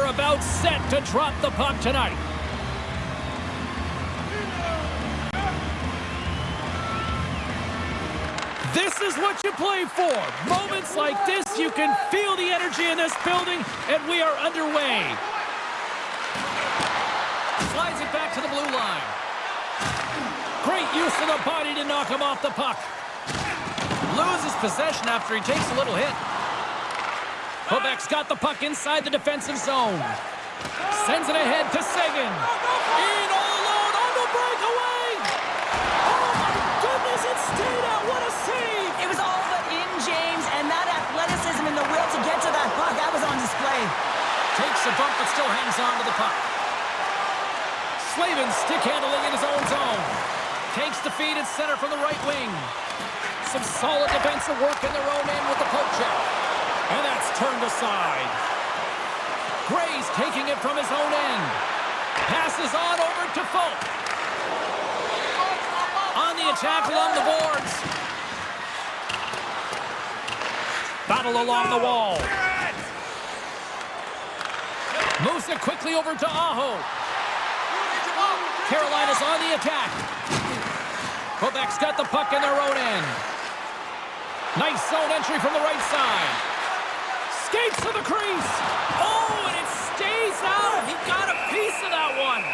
about set to drop the puck tonight. This is what you play for. Moments like this, you can feel the energy in this building, and we are underway. Slides it back to the blue line. Great use of the body to knock him off the puck. Loses possession after he takes a little hit. Quebec's got the puck inside the defensive zone. Sends it ahead to Seguin. In all alone on the breakaway. Oh my goodness, it stayed out. What a save. It was all but in, James, and that athleticism and the will to get to that puck, that was on display. Takes a bump but still hangs on to the puck. Slavin stick handling in his own zone. Takes the feed at center from the right wing. Some solid defensive work in their own end with the poke check. And that's turned aside. Gray's taking it from his own end. Passes on over to Folk. On the attack along the boards. Battle along the wall. Moves it quickly over to Aho. Carolina's on the attack. Quebec's got the puck in their own end. Nice zone entry from the right side. Skates to the crease. Oh, and it stays out. He got a piece of that one.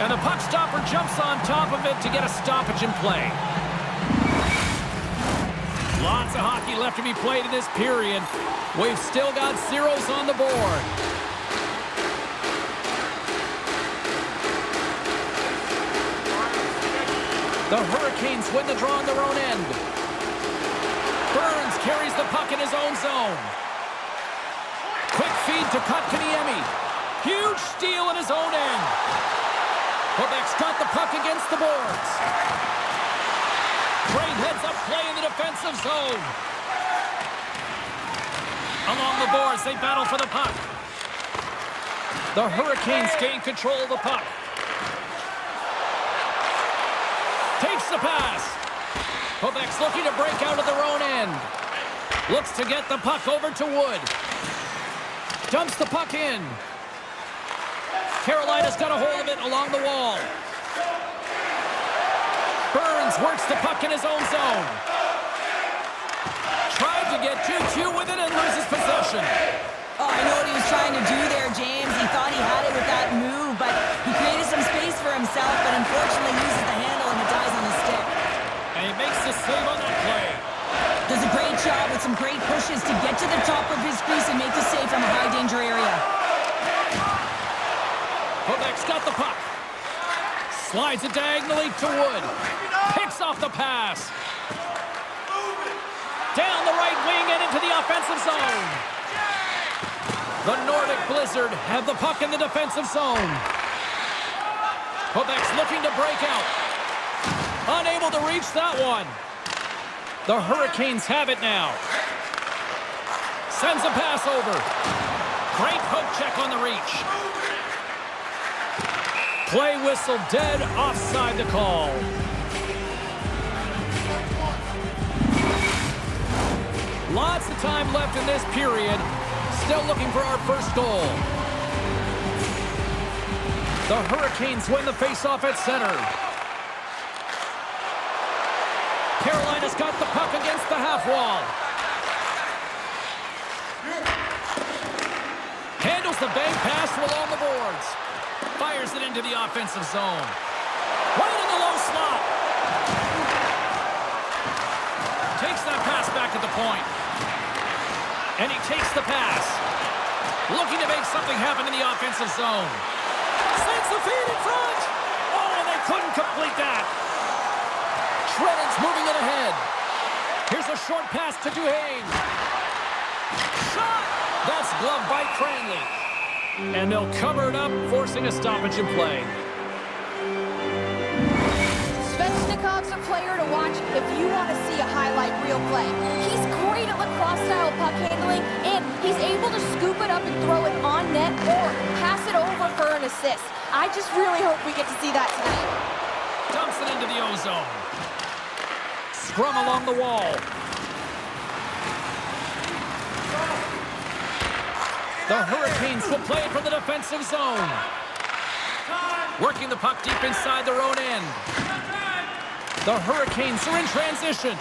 And the puck stopper jumps on top of it to get a stoppage in play. Lots of hockey left to be played in this period. We've still got zeros on the board. The Hurricanes win the draw on their own end. Burns carries the puck in his own zone. Quick feed to Kotkaniemi. Huge steal in his own end. Quebec's got the puck against the boards. Great heads-up play in the defensive zone. Along the boards, they battle for the puck. The Hurricanes gain control of the puck. Takes the pass. Quebec's looking to break out of their own end. Looks to get the puck over to Wood. Dumps the puck in. Carolina's got a hold of it along the wall. Burns works the puck in his own zone. Tried to get 2-2 with it and loses possession. Oh, I know what he was trying to do there, James. He thought he had it with that move, but he created some space for himself, but unfortunately uses the handle and it dies on the stick. And he makes the save on that play. Does a great job with some great pushes to get to the top of his crease and make the save from a high-danger area. Quebec's got the puck. Slides it diagonally to Wood. Picks off the pass. Down the right wing and into the offensive zone. The Nordic Blizzard have the puck in the defensive zone. Quebec's looking to break out. Unable to reach that one. The Hurricanes have it now. Sends a pass over. Great poke check on the reach. Play whistle dead, offside the call. Lots of time left in this period. Still looking for our first goal. The Hurricanes win the faceoff at center. Carolina's got the puck against the half wall. Handles the bank pass along the boards. Fires it into the offensive zone. Right in the low slot. Takes that pass back at the point. And he takes the pass. Looking to make something happen in the offensive zone. Sends the feed in front. Oh, and they couldn't complete that. Shredden's moving it ahead. Here's a short pass to Duhaime. Shot! That's gloved by Cranley. And they'll cover it up, forcing a stoppage in play. Svechnikov's a player to watch if you want to see a highlight reel play. He's great at lacrosse-style puck handling, and he's able to scoop it up and throw it on net or pass it over for an assist. I just really hope we get to see that tonight. Dumps it into the O-zone. Scrum along the wall. The The Hurricanes will play it from the defensive zone. Working the puck deep inside their own end. The Hurricanes are in transition.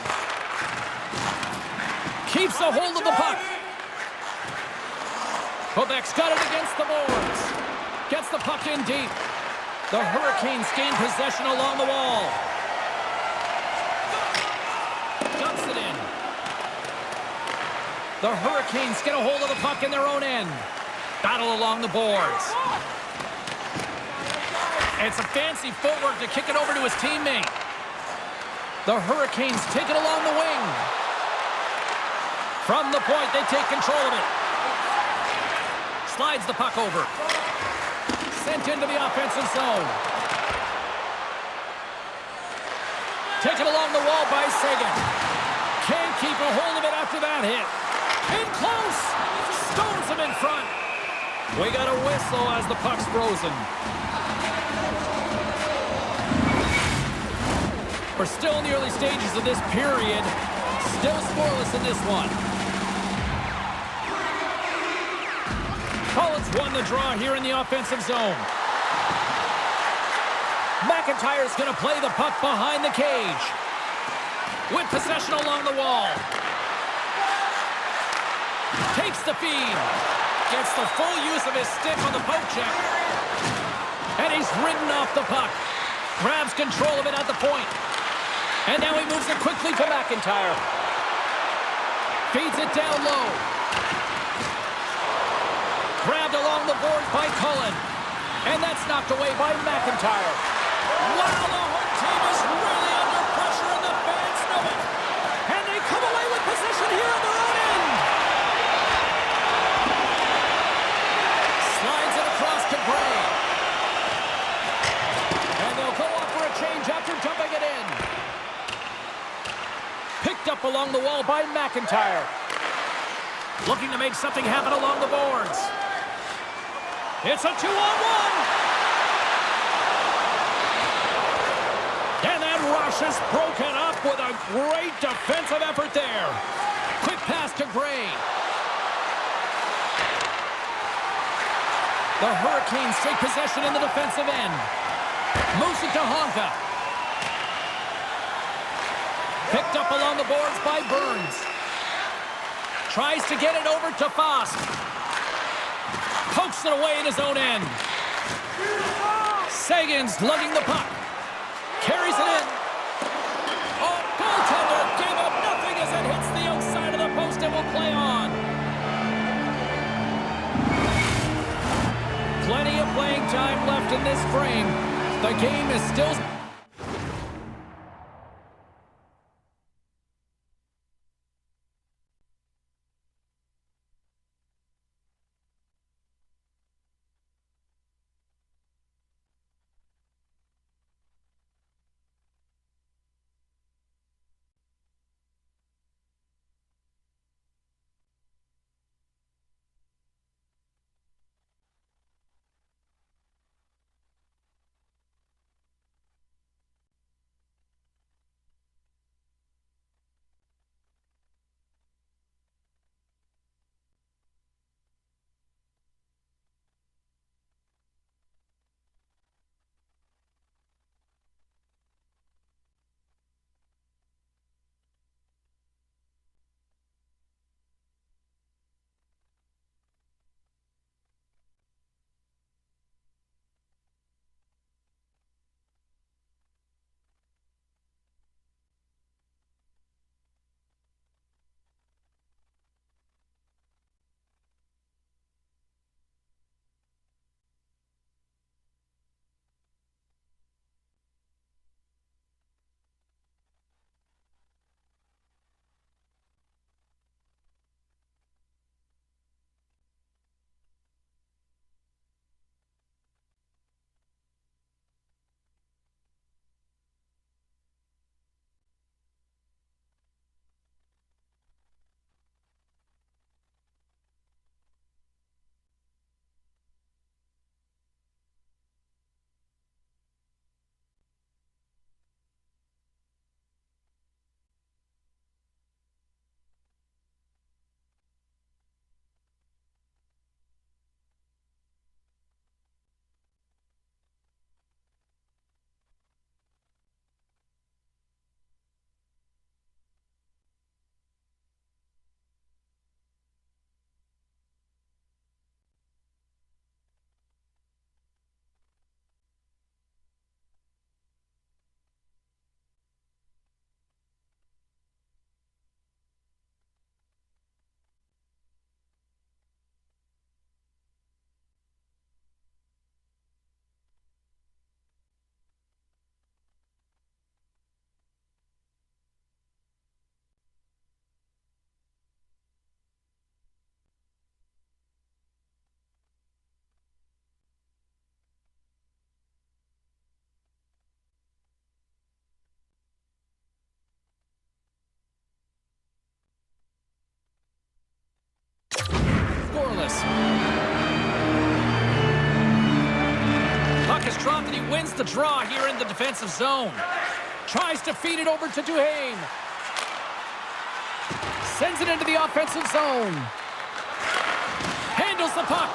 Keeps a hold of the puck. Quebec's got it against the boards. Gets the puck in deep. The Hurricanes gain possession along the wall. Dumps it in. The Hurricanes get a hold of the puck in their own end. Battle along the boards. It's a fancy footwork to kick it over to his teammate. The Hurricanes take it along the wing. From the point, they take control of it. Slides the puck over. Sent into the offensive zone. Taken along the wall by Seguin. Can't keep a hold of it after that hit. In close. Stones him in front. We got a whistle as the puck's frozen. We're still in the early stages of this period. Still scoreless in this one. Collins won the draw here in the offensive zone. McIntyre's going to play the puck behind the cage. With possession along the wall. Takes the feed. Gets the full use of his stick on the poke check. And he's ridden off the puck. Grabs control of it at the point. And now he moves it quickly to McIntyre. Feeds it down low. Grabbed along the boards by Cullen. And that's knocked away by McIntyre. Wow, the home team is really under pressure and the fans know it. And they come away with possession here on their own end. Slides it across to Gray. And they'll go up for a change after dumping it in. Picked up along the wall by McIntyre. Looking to make something happen along the boards. It's a 2-on-1. And that rush is broken up with a great defensive effort there. Quick pass to Gray. The Hurricanes take possession in the defensive end. Moves it to Honka. Picked up along the boards by Burns. Tries to get it over to Fosk. Pokes it away in his own end. Sagan's lugging the puck. Carries it in. Oh, goaltender gave up nothing as it hits the outside of the post and will play on. Plenty of playing time left in this frame. The game is still... Wins the draw here in the defensive zone. Tries to feed it over to Duhaime. Sends it into the offensive zone. Handles the puck.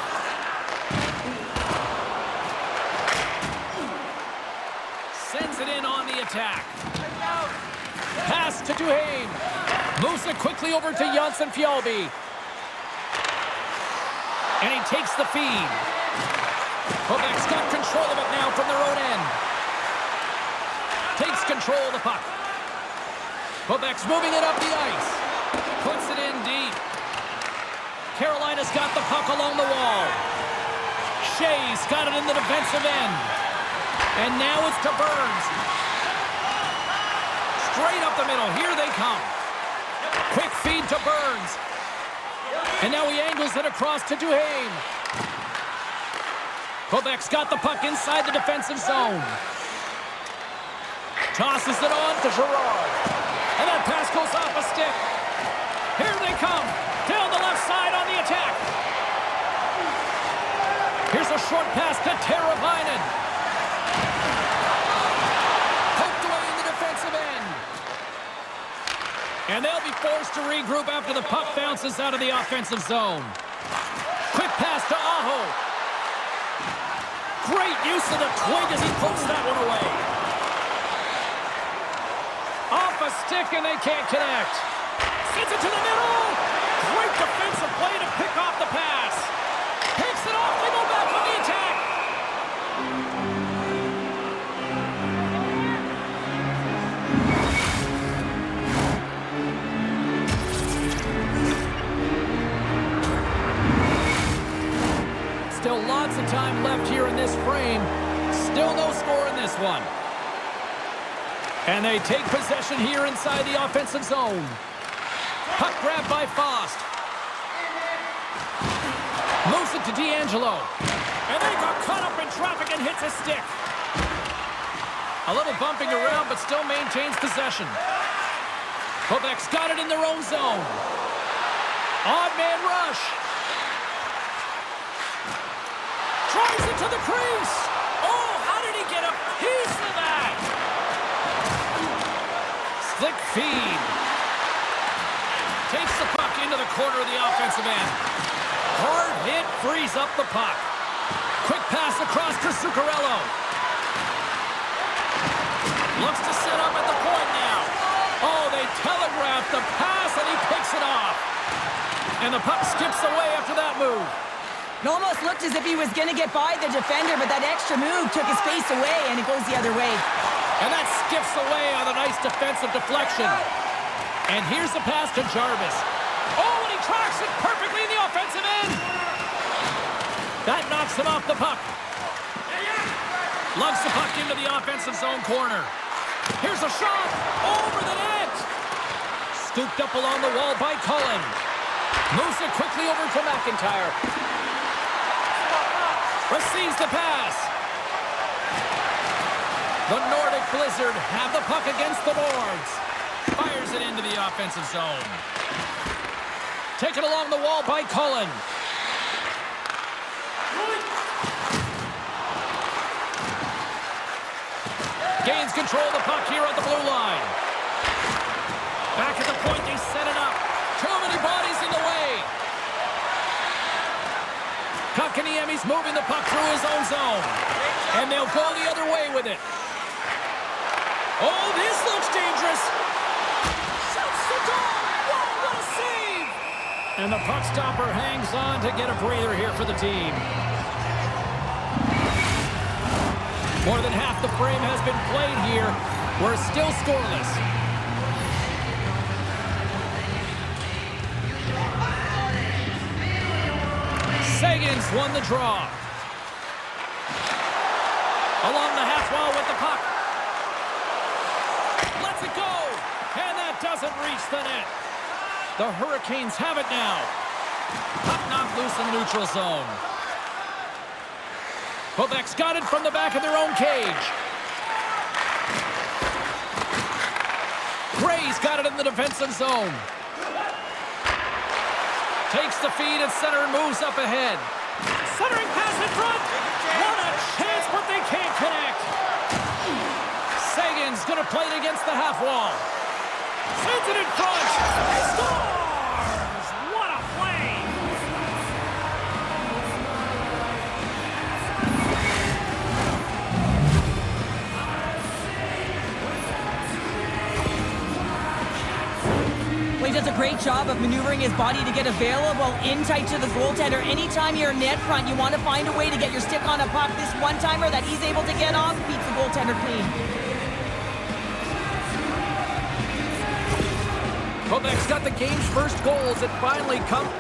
Sends it in on the attack. Pass to Duhaime. Moves it quickly over to Janssen-Fjällby. And he takes the feed. Quebec's got control of it now from their own end. Takes control of the puck. Quebec's moving it up the ice. Puts it in deep. Carolina's got the puck along the wall. Shea's got it in the defensive end. And now it's to Burns. Straight up the middle. Here they come. Quick feed to Burns. And now he angles it across to Duhaime. Quebec's got the puck inside the defensive zone. Tosses it on to Girard. And that pass goes off a stick. Here they come. Down the left side on the attack. Here's a short pass to Teravainen. Poked away in the defensive end. And they'll be forced to regroup after the puck bounces out of the offensive zone. Quick pass to Aho. Great use of the twig as he pokes that one away. Off a stick and they can't connect. Sends it to the middle. Great defensive play to pick off the pass. Picks it off. They go back on the attack. Still lots of time left here in this frame. Still no score in this one. And they take possession here inside the offensive zone. Puck grab by Faust. Moves it to D'Angelo. And they got caught up in traffic and hits a stick. A little bumping around, but still maintains possession. Quebec's got it in their own zone. Odd man rush. Drives it to the crease. Oh, how did he get a piece of that? Slick feed. Takes the puck into the corner of the offensive end. Hard hit frees up the puck. Quick pass across to Zuccarello. Looks to set up at the point now. Oh, they telegraphed the pass and he picks it off. And the puck skips away after that move. It almost looked as if he was going to get by the defender, but that extra move took his face away, and it goes the other way. And that skips away on a nice defensive deflection. And here's the pass to Jarvis. Oh, and he tracks it perfectly in the offensive end. That knocks him off the puck. Lugs the puck into the offensive zone corner. Here's a shot over the net. Scooped up along the wall by Cullen. Moves it quickly over to McIntyre. Receives the pass. The Nordic Blizzard have the puck against the boards. Fires it into the offensive zone. Taken along the wall by Cullen. Gains control of the puck here at the blue line. Back at the point, they set it up. Too many bodies in the way. Kotkaniemi's moving the puck through his own zone. And they'll go the other way with it. Oh, this looks dangerous. Shuts the door. Whoa, what a save. And the puck stopper hangs on to get a breather here for the team. More than half the frame has been played here. We're still scoreless. Sagan's won the draw. Along the half wall with the puck. Lets it go. And that doesn't reach the net. The Hurricanes have it now. Puck knocked loose in the neutral zone. Quebec's got it from the back of their own cage. Gray's got it in the defensive zone. Takes the feed at center and moves up ahead. Centering pass in front. What a chance, but they can't connect. He's going to play it against the half wall. Sends it in front. Scores! What a play! Well, he does a great job of maneuvering his body to get available in tight to the goaltender. Anytime you're net front, you want to find a way to get your stick on a puck. This one-timer that he's able to get off beats the goaltender clean. Quebec's got the game's first goals. It finally comes.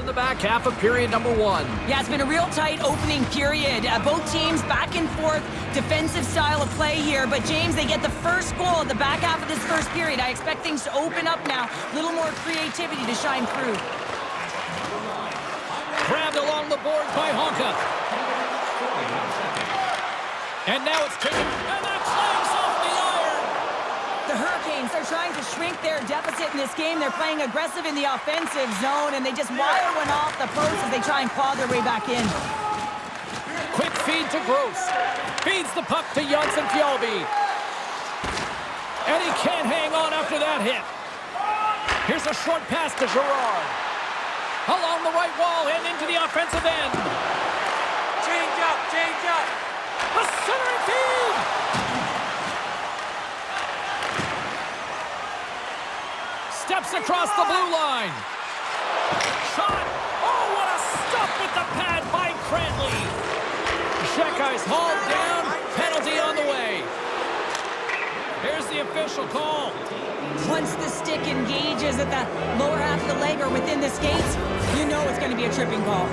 The back half of period number one. Yeah, it's been a real tight opening period. Both teams back and forth, defensive style of play here. But James, they get the first goal at the back half of this first period. I expect things to open up now. A little more creativity to shine through. Grabbed along the boards by Honka. And now it's taken. And that clanks off the iron. The Hurricanes are trying to shrink their deficit in this game. They're playing aggressive in the offensive zone, and they just wire one off the post as they try and claw their way back in. Quick feed to Gross. Feeds the puck to Janssen-Fjallby. And he can't hang on after that hit. Here's a short pass to Girard. Along the right wall and into the offensive end. Change up, change up. A centering feed. Steps across the blue line. Shot. Oh, what a stop with the pad by Cranley. Shekai's hauled down. Penalty on the way. Here's the official call. Once the stick engages at the lower half of the leg or within the skates, you know it's going to be a tripping call.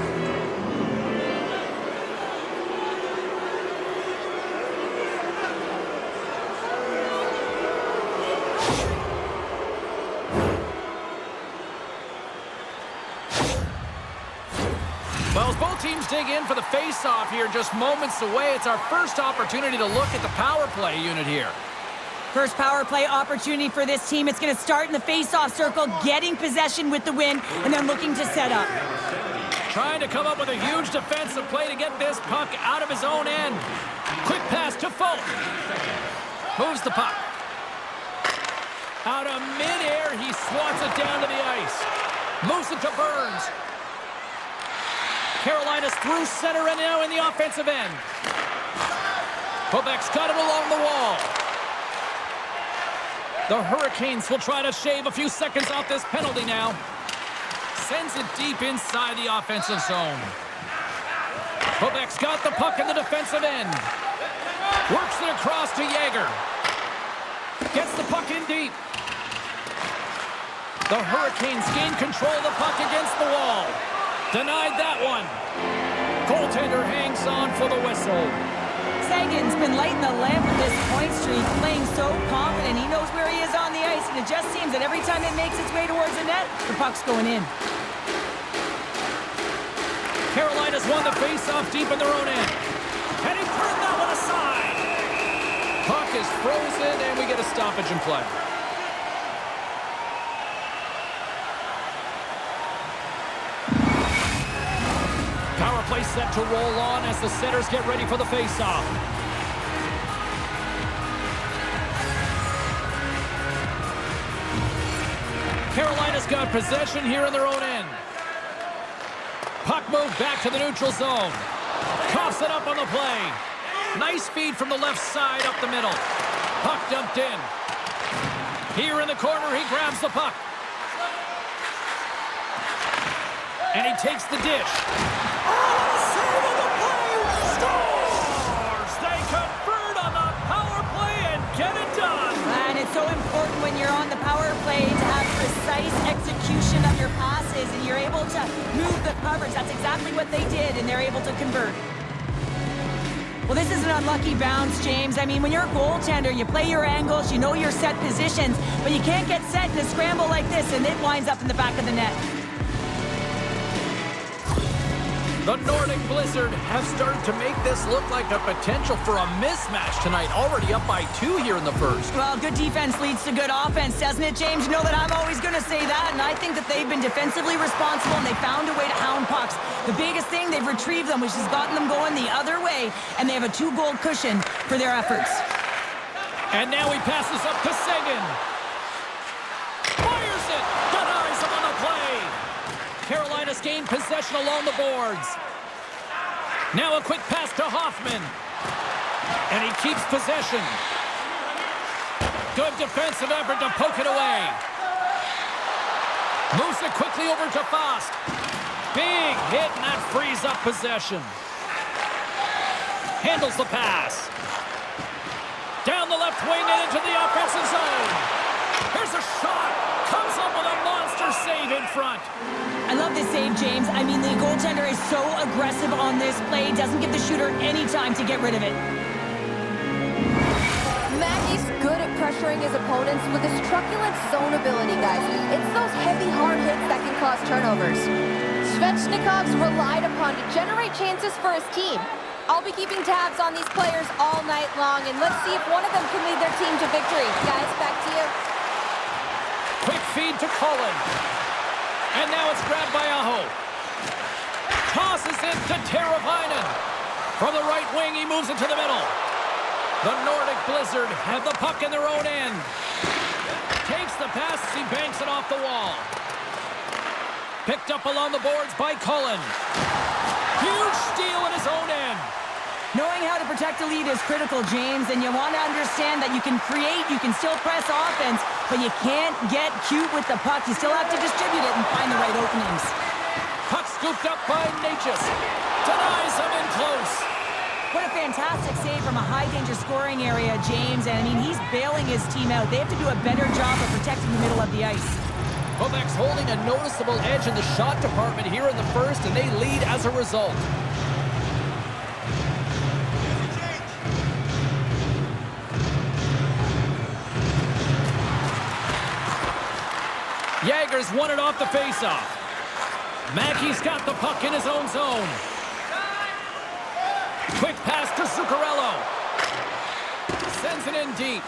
Well, as both teams dig in for the face-off here, just moments away, it's our first opportunity to look at the power play unit here. First power play opportunity for this team. It's going to start in the face-off circle, getting possession with the win, and then looking to set up. Trying to come up with a huge defensive play to get this puck out of his own end. Quick pass to Folk. Moves the puck. Out of midair, he swats it down to the ice. Moves it to Burns. Carolina's through center and now in the offensive end. Quebec's got it along the wall. The Hurricanes will try to shave a few seconds off this penalty now. Sends it deep inside the offensive zone. Quebec's got the puck in the defensive end. Works it across to Yager. Gets the puck in deep. The Hurricanes gain control of the puck against the wall. Denied that one. Goaltender hangs on for the whistle. Sagan's been lighting the lamp with this point streak, playing so confident. He knows where he is on the ice, and it just seems that every time it makes its way towards the net, the puck's going in. Carolina's won the face-off deep in their own end. And he turned that one aside. Puck is frozen, and we get a stoppage in play. Power play set to roll on as the setters get ready for the face-off. Carolina's got possession here in their own end. Puck moved back to the neutral zone. Coughs it up on the play. Nice feed from the left side up the middle. Puck dumped in. Here in the corner, he grabs the puck. And he takes the dish. Oh, what a save on the play! Scores! They convert on the power play and get it done. And it's so important when you're on the power play to have precise execution of your passes, and you're able to move the coverage. That's exactly what they did, and they're able to convert. Well, this is an unlucky bounce, James. I mean, when you're a goaltender, you play your angles, you know your set positions, but you can't get set in a scramble like this, and it winds up in the back of the net. The Nordic Blizzard have started to make this look like a potential for a mismatch tonight. Already up by 2 here in the first. Well, good defense leads to good offense, doesn't it, James? You know that I'm always going to say that, and I think that they've been defensively responsible, and they found a way to hound pucks. The biggest thing, they've retrieved them, which has gotten them going the other way, and they have a 2-goal cushion for their efforts. And now he passes up to Seguin. Fires it! Denies him on the play! Carolina's gained possession along the boards. Now a quick pass to Hoffman. And he keeps possession. Good defensive effort to poke it away. Moves it quickly over to Faust. Big hit, and that frees up possession. Handles the pass. Down the left wing and into the offensive zone. Here's a shot. Comes up with a monster save in front. I love this save, James. I mean, the goaltender is so aggressive on this play. Doesn't give the shooter any time to get rid of it. Mackey's good at pressuring his opponents with his truculent zone ability, guys. It's those heavy, hard hits that can cause turnovers. Svechnikov's relied upon to generate chances for his team. I'll be keeping tabs on these players all night long, and let's see if one of them can lead their team to victory. Guys, back to you. Quick feed to Cullen. And now it's grabbed by Aho. Tosses it to Teravainen. From the right wing, he moves it to the middle. The Nordic Blizzard have the puck in their own end. Takes the pass as he banks it off the wall. Picked up along the boards by Cullen. Huge steal in his own end. Knowing how to protect a lead is critical, James, and you want to understand that you can create, you can still press offense, but you can't get cute with the puck. You still have to distribute it and find the right openings. Puck scooped up by Natchez. Denies him in close. What a fantastic save from a high-danger scoring area, James, and I mean, he's bailing his team out. They have to do a better job of protecting the middle of the ice. Quebec's holding a noticeable edge in the shot department here in the first, and they lead as a result. Jagger's won it off the faceoff. Mackey's got the puck in his own zone. Quick pass to Zuccarello. Sends it in deep.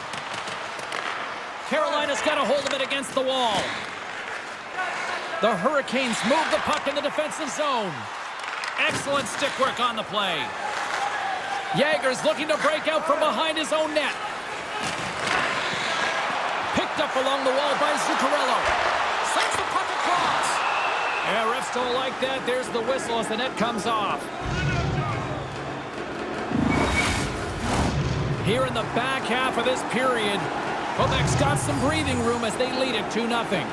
Carolina's got a hold of it against the wall. The Hurricanes move the puck in the defensive zone. Excellent stick work on the play. Jagger's looking to break out from behind his own net. Picked up along the wall by Zuccarello. Sends the puck across. Yeah, refs don't like that. There's the whistle as the net comes off. Here in the back half of this period, Quebec's got some breathing room as they lead it 2-0.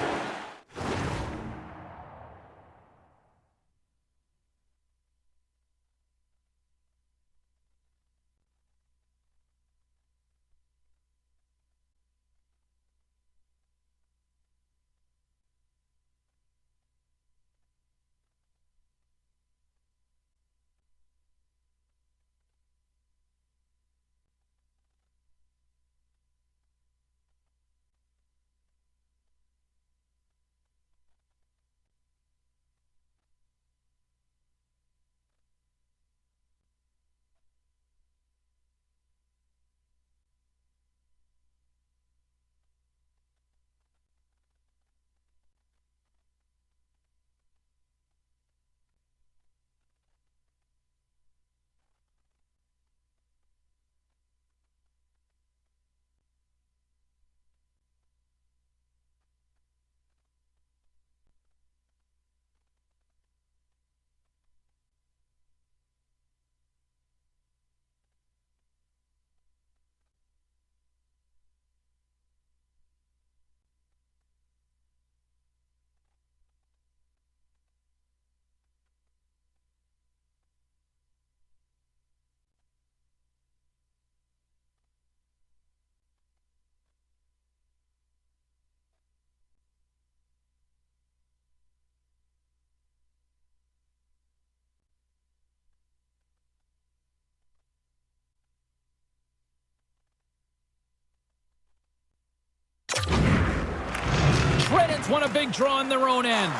Nordiques won a big draw in their own end.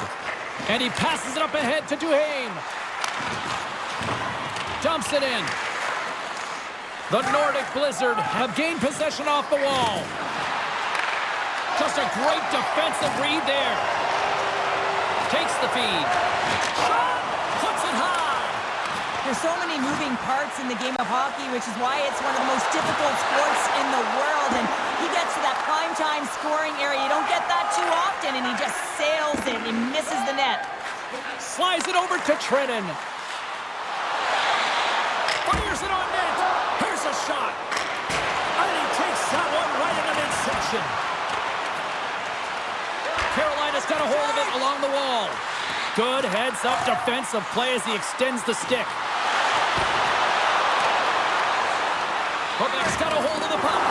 And he passes it up ahead to Duhaime. Dumps it in. The Nordic Blizzard have gained possession off the wall. Just a great defensive read there. Takes the feed. Shot! Puts it high. There's so many moving parts in the game of hockey, which is why it's one of the most difficult sports in the world. And he gets to that prime time scoring area. You don't get that too often, and he just sails it and misses the net. Slides it over to Trenton. Fires it on net. Here's a shot. And he takes that one right into midsection. Carolina's got a hold of it along the wall. Good heads-up defensive play as he extends the stick. Quebec's got a hold of the puck.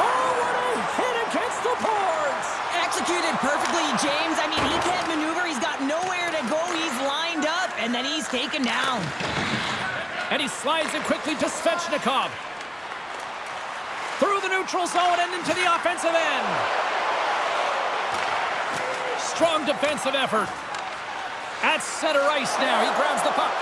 Oh, what a hit against the boards! Executed perfectly, James. I mean, he can't maneuver. He's got nowhere to go. He's lined up, and then he's taken down. And he slides it quickly to Svechnikov. Through the neutral zone and into the offensive end. Strong defensive effort. At center ice now. He grabs the puck.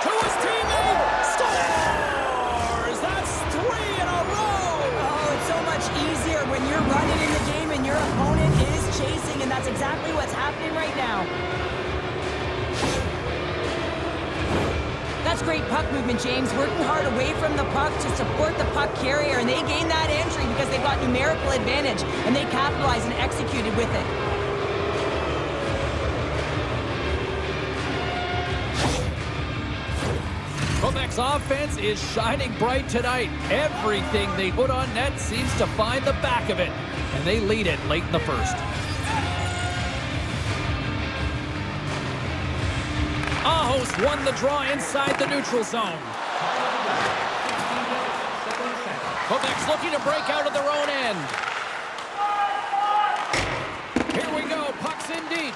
To his teammate. Scores! That's 3 in a row! Oh, it's so much easier when you're running in the game and your opponent is chasing, and that's exactly what's happening right now. That's great puck movement, James. Working hard away from the puck to support the puck carrier, and they gained that entry because they got numerical advantage, and they capitalized and executed with it. Quebec's offense is shining bright tonight. Everything they put on net seems to find the back of it, and they lead it late in the first. Ahos won the draw inside the neutral zone. Quebec's looking to break out of their own end. Here we go, puck's in deep.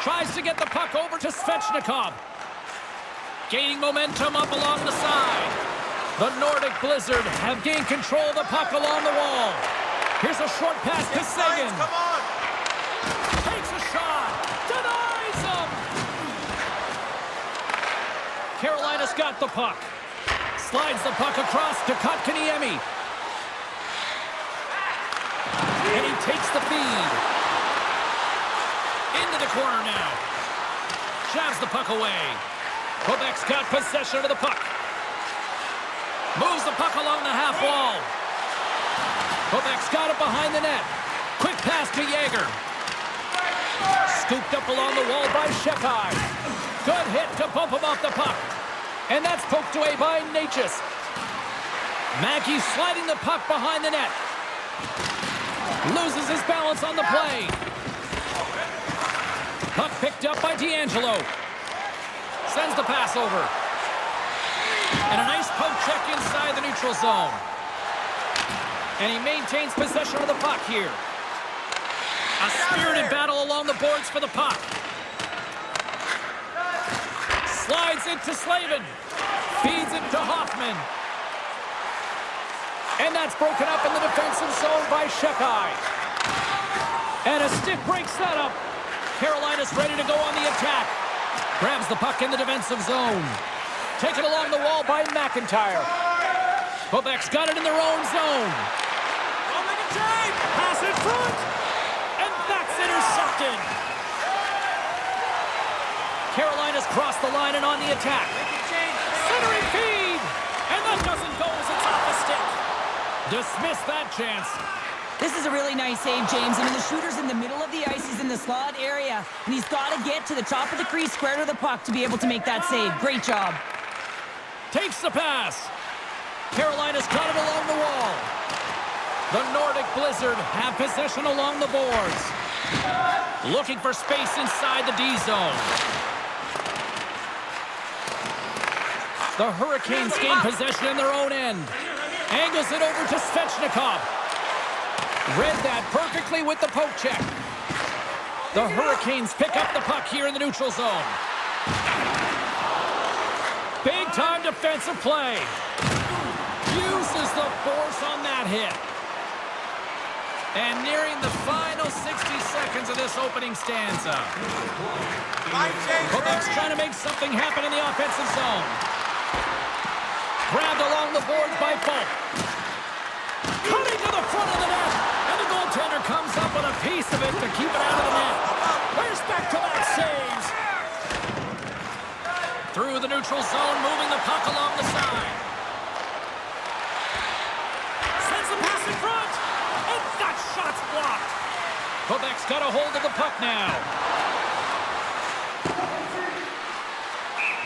Tries to get the puck over to Svechnikov. Gaining momentum up along the side. The Nordic Blizzard have gained control of the puck along the wall. Here's a short pass to Seguin. Come on! Takes a shot. Denies him. Carolina's got the puck. Slides the puck across to Kotkaniemi. And he takes the feed. Into the corner now. Shoves the puck away. Quebec's got possession of the puck. Moves the puck along the half wall. Quebec's got it behind the net. Quick pass to Jaeger. Scooped up along the wall by S.O.A.C.J.V. Good hit to bump him off the puck. And that's poked away by Natchez. Mackey sliding the puck behind the net. Loses his balance on the play. Puck picked up by D'Angelo. Sends the pass over. And a nice poke check inside the neutral zone. And he maintains possession of the puck here. A spirited battle along the boards for the puck. Slides it to Slavin. Feeds it to Hoffman. And that's broken up in the defensive zone by S.O.A.C.J.V. And a stick breaks that up. Carolina's ready to go on the attack. Grabs the puck in the defensive zone. Taken along the wall by McIntyre. Quebec's got it in their own zone. Pass in front. And that's intercepted. Carolina's crossed the line and on the attack. Centering feed. And that doesn't go as it's off the stick. Dismiss that chance. This is a really nice save, James. I mean, the shooter's in the middle of the ice. He's in the slot area, and he's got to get to the top of the crease, square to the puck, to be able to make that save. Great job. Takes the pass. Carolina's got it along the wall. The Nordic Blizzard have possession along the boards. Looking for space inside the D zone. The Hurricanes gain possession in their own end. Angles it over to Svechnikov. Read that perfectly with the poke check. The Hurricanes pick up the puck here in the neutral zone. Big-time defensive play. Uses the force on that hit. And nearing the final 60 seconds of this opening stanza. Quebec's trying to make something happen in the offensive zone. Grabbed along the boards by Folk. Cutting to the front of the net. And the goaltender comes up with a piece of it to keep it out of the net. Where's back-to-back saves? Through the neutral zone, moving the puck along the side. Sends the pass in front. And that shot's blocked. Quebec's got a hold of the puck now.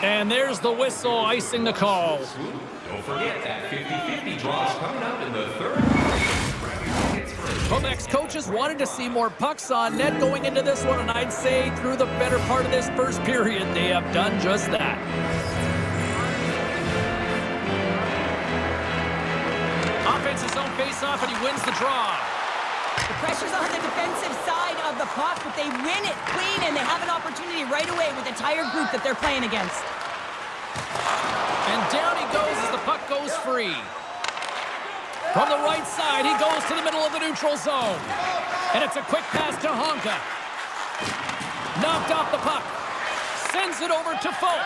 And there's the whistle icing the call. Don't forget that 50-50 draw is coming up in the third. Quebec's coaches wanted to see more pucks on net going into this one, and I'd say through the better part of this first period, they have done just that. Offensive zone face-off, and he wins the draw. The pressure's on the defensive side of the puck, but they win it clean, and they have an opportunity right away with the entire group that they're playing against. And down he goes as the puck goes free. From the right side, he goes to the middle of the neutral zone. And it's a quick pass to Honka. Knocked off the puck. Sends it over to Folk.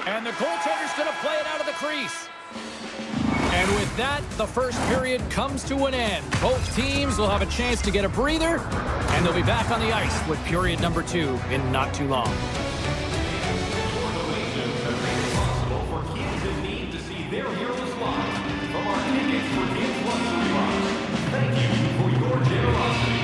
And the goaltender's going to play it out of the crease. And with that, the first period comes to an end. Both teams will have a chance to get a breather, and they'll be back on the ice with period number 2 in not too long. Their heroes live from our Tickets for Kids Luxury Box. Thank you for your generosity.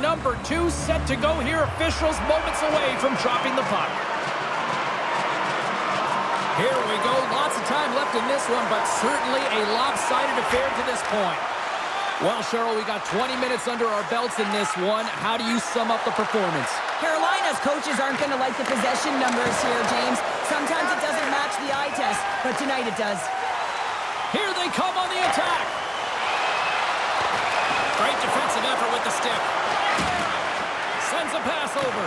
number 2 set to go here. Officials moments away from dropping the puck. Here we go. Lots of time left in this one, but certainly a lopsided affair to this point. Well, Cheryl, we got 20 minutes under our belts in this one. How do you sum up the performance? Carolina's coaches aren't going to like the possession numbers here, James. Sometimes it doesn't match the eye test, but tonight it does. Here they come on the attack. Great defensive effort with the stick. Sends a pass over.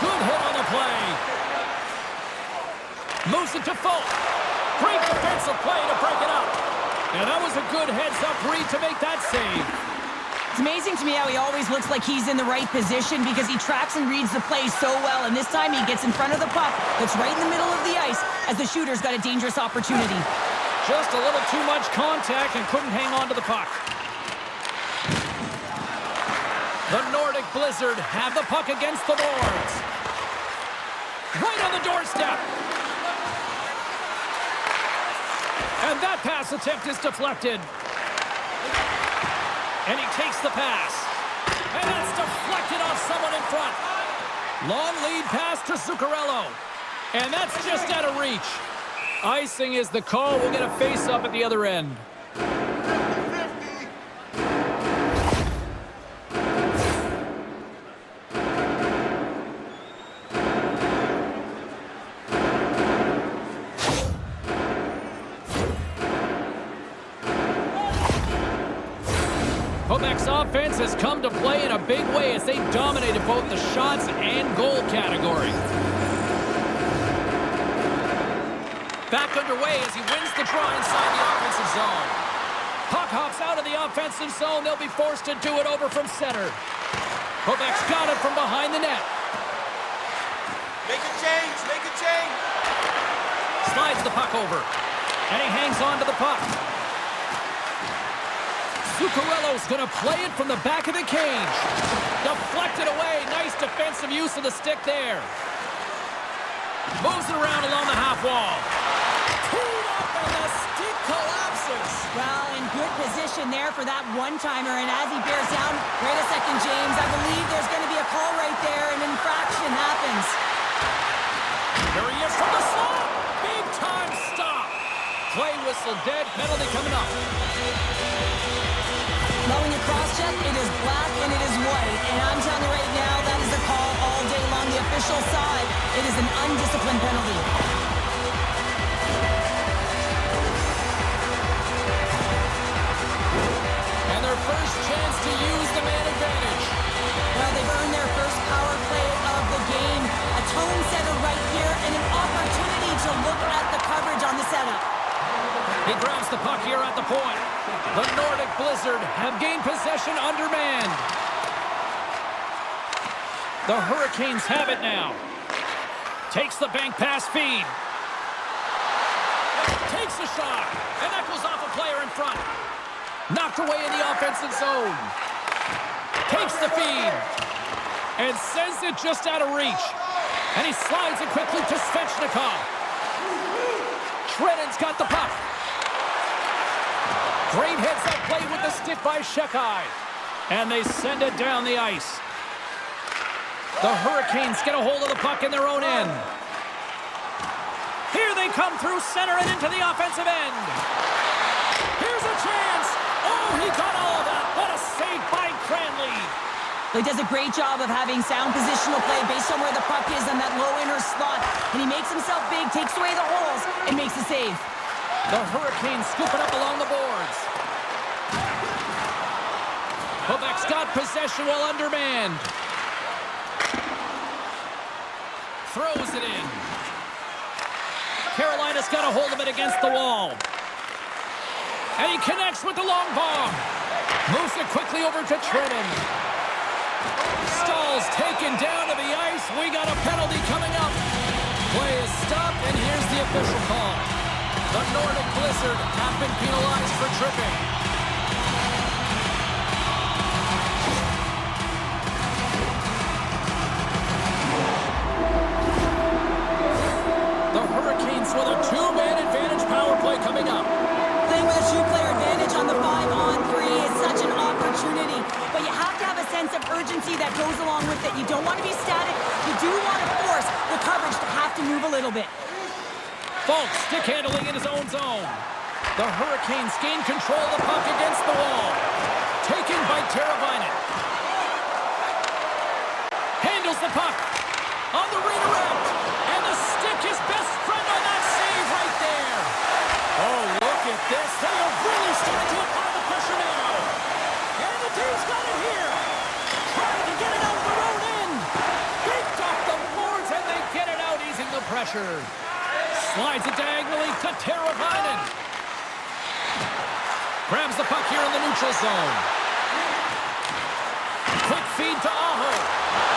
Good hit on the play. Moves it to Folk. Great defensive play to break it up. And that was a good heads-up read to make that save. It's amazing to me how he always looks like he's in the right position because he tracks and reads the play so well. And this time he gets in front of the puck that's right in the middle of the ice as the shooter's got a dangerous opportunity. Just a little too much contact and couldn't hang on to the puck. The Nordic Blizzard have the puck against the boards. Right on the doorstep. And that pass attempt is deflected. And he takes the pass. And that's deflected off someone in front. Long lead pass to Zuccarello. And that's just out of reach. Icing is the call. We'll get a face-up at the other end. Quebec's offense has come to play in a big way as they dominated both the shots and goal category. Back underway as he wins the draw inside the offensive zone. Puck hops out of the offensive zone. They'll be forced to do it over from center. Quebec's got it from behind the net. Make a change, make a change. Slides the puck over. And he hangs on to the puck. Zuccarello's going to play it from the back of the cage. Deflected away. Nice defensive use of the stick there. Moves it around along the half wall. Teed up and the stick collapses. Well, in good position there for that one-timer. And as he bears down, wait a second, James. I believe there's going to be a call right there. An infraction happens. Here he is from the slot. Big time stop. Play whistle dead. Penalty coming up. Now when you cross-check, it is black and it is white. And I'm telling you right now, that is a call all day long. The official side, it is an undisciplined penalty. And their first chance to use the man advantage. Well, they've earned their first power play of the game. A tone setter right here and an opportunity to look at the coverage on the setup. He grabs the puck here at the point. The Nordic Blizzard have gained possession undermanned. The Hurricanes have it now. Takes the bank pass feed. Takes a shot. And that goes off a player in front. Knocked away in the offensive zone. Takes the feed. And sends it just out of reach. And he slides it quickly to Svechnikov. Shredden's got the puck. Great heads-up play with the stick by S.O.A.C.J.V. And they send it down the ice. The Hurricanes get a hold of the puck in their own end. Here they come through center and into the offensive end. Here's a chance. Oh, he got all of that. What a save by Cranley. He does a great job of having sound positional play based on where the puck is in that low inner slot. And he makes himself big, takes away the holes, and makes the save. The Hurricanes scoop it up along the boards. Quebec's got possession while undermanned. Throws it in. Carolina's got a hold of it against the wall. And he connects with the long bomb. Moves it quickly over to Trenton. Stahl's taken down to the ice. We got a penalty coming up. Play is stopped, and here's the official call. The Nordic Blizzard have been penalized for tripping. The Hurricanes with a two-man advantage power play coming up. Playing with a two-player advantage on the 5-on-3 is such an opportunity opportunity, but you have to have a sense of urgency that goes along with it. You don't want to be static. You do want to force the coverage to have to move a little bit. Falk stick handling in his own zone. The Hurricanes gain control of the puck against the wall. Taken by Teravainen. Handles the puck on the redirect. And the stick, his best friend on that save right there. Oh, look at this. They are really starting to apply the pressure now. And the team's got it here. Trying to get it out the road end. Picked off the boards and they get it out, easing the pressure. Slides it diagonally to Teravainen. Grabs the puck here in the neutral zone. Quick feed to Aho.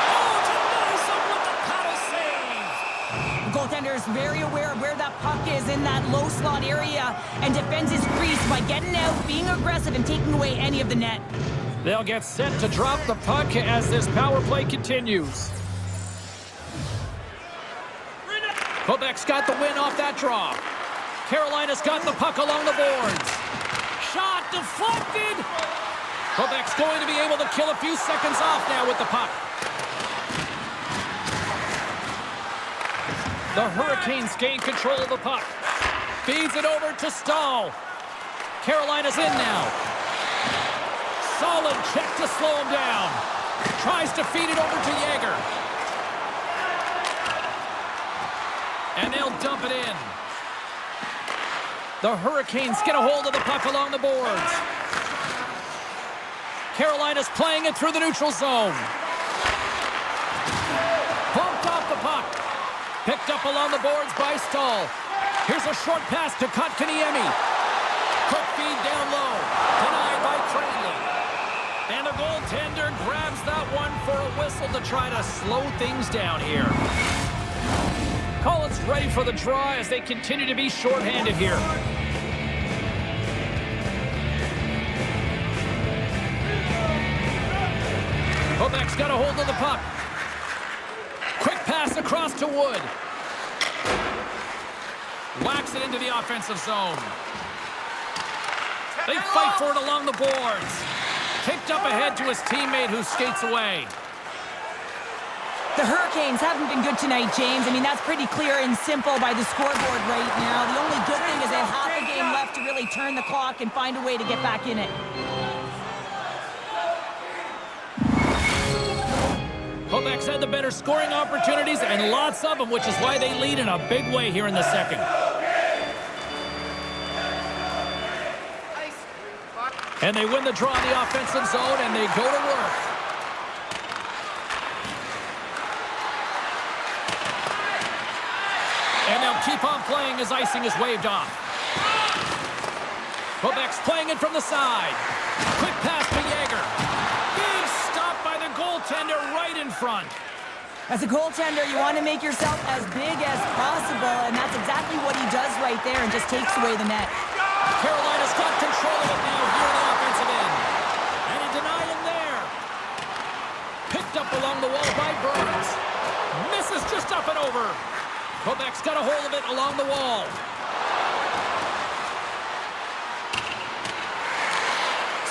Oh, denies him with the paddle save. The goaltender is very aware of where that puck is in that low slot area and defends his crease by getting out, being aggressive, and taking away any of the net. They'll get set to drop the puck as this power play continues. Quebec's got the win off that draw. Carolina's got the puck along the boards. Shot deflected. Quebec's going to be able to kill a few seconds off now with the puck. The Hurricanes gain control of the puck. Feeds it over to Stahl. Carolina's in now. Solid check to slow him down. Tries to feed it over to Yager. And they'll dump it in. The Hurricanes get a hold of the puck along the boards. Carolina's playing it through the neutral zone. Bumped off the puck. Picked up along the boards by Stahl. Here's a short pass to Kotkaniemi. Quick feed down low. Denied by Cranley. And the goaltender grabs that one for a whistle to try to slow things down here. Collins ready for the draw as they continue to be shorthanded here. Quebec's got a hold of the puck. Quick pass across to Wood. Whacks it into the offensive zone. They fight for it along the boards. Kicked up ahead to his teammate who skates away. The Hurricanes haven't been good tonight, James. I mean, that's pretty clear and simple by the scoreboard right now. The only good thing is they have a game left to really turn the clock and find a way to get back in it. Quebec's had the better scoring opportunities and lots of them, which is why they lead in a big way here in the second. And they win the draw in the offensive zone and they go to work. And they'll keep on playing as icing is waved off. Quebec's playing it from the side. Quick pass to Yager. Big stop by the goaltender right in front. As a goaltender, you want to make yourself as big as possible, and that's exactly what he does right there and just takes away the net. Carolina's got control of it now here in the offensive end. And he denied him there. Picked up along the wall by Burns. Misses just up and over. Quebec's got a hold of it along the wall.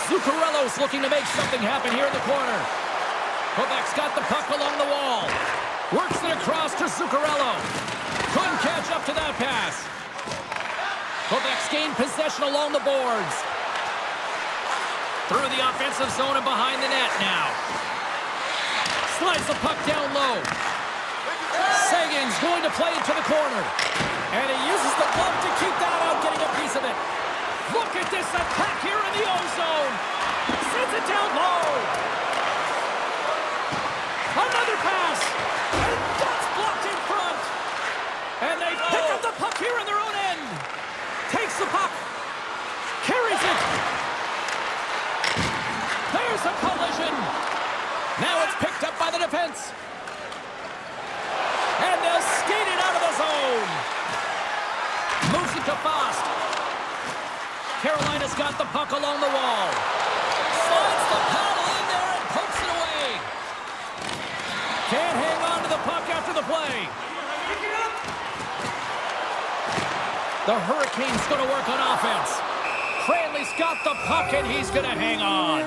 Zuccarello's looking to make something happen here in the corner. Quebec's got the puck along the wall. Works it across to Zuccarello. Couldn't catch up to that pass. Quebec's gained possession along the boards. Through the offensive zone and behind the net now. Slides the puck down low. Sagan's going to play it to the corner. And he uses the glove to keep that out, getting a piece of it. Look at this attack here in the O-zone. Sends it down low. Another pass. And that's blocked in front. And they pick up the puck here in their own end. Takes the puck. Carries it. There's a collision. Now it's picked up by the defense. And they'll skate it out of the zone. Moves it to Fost. Carolina's got the puck along the wall. Slides the paddle in there and pokes it away. Can't hang on to the puck after the play. The Hurricanes going to work on offense. Cranley's got the puck and he's going to hang on.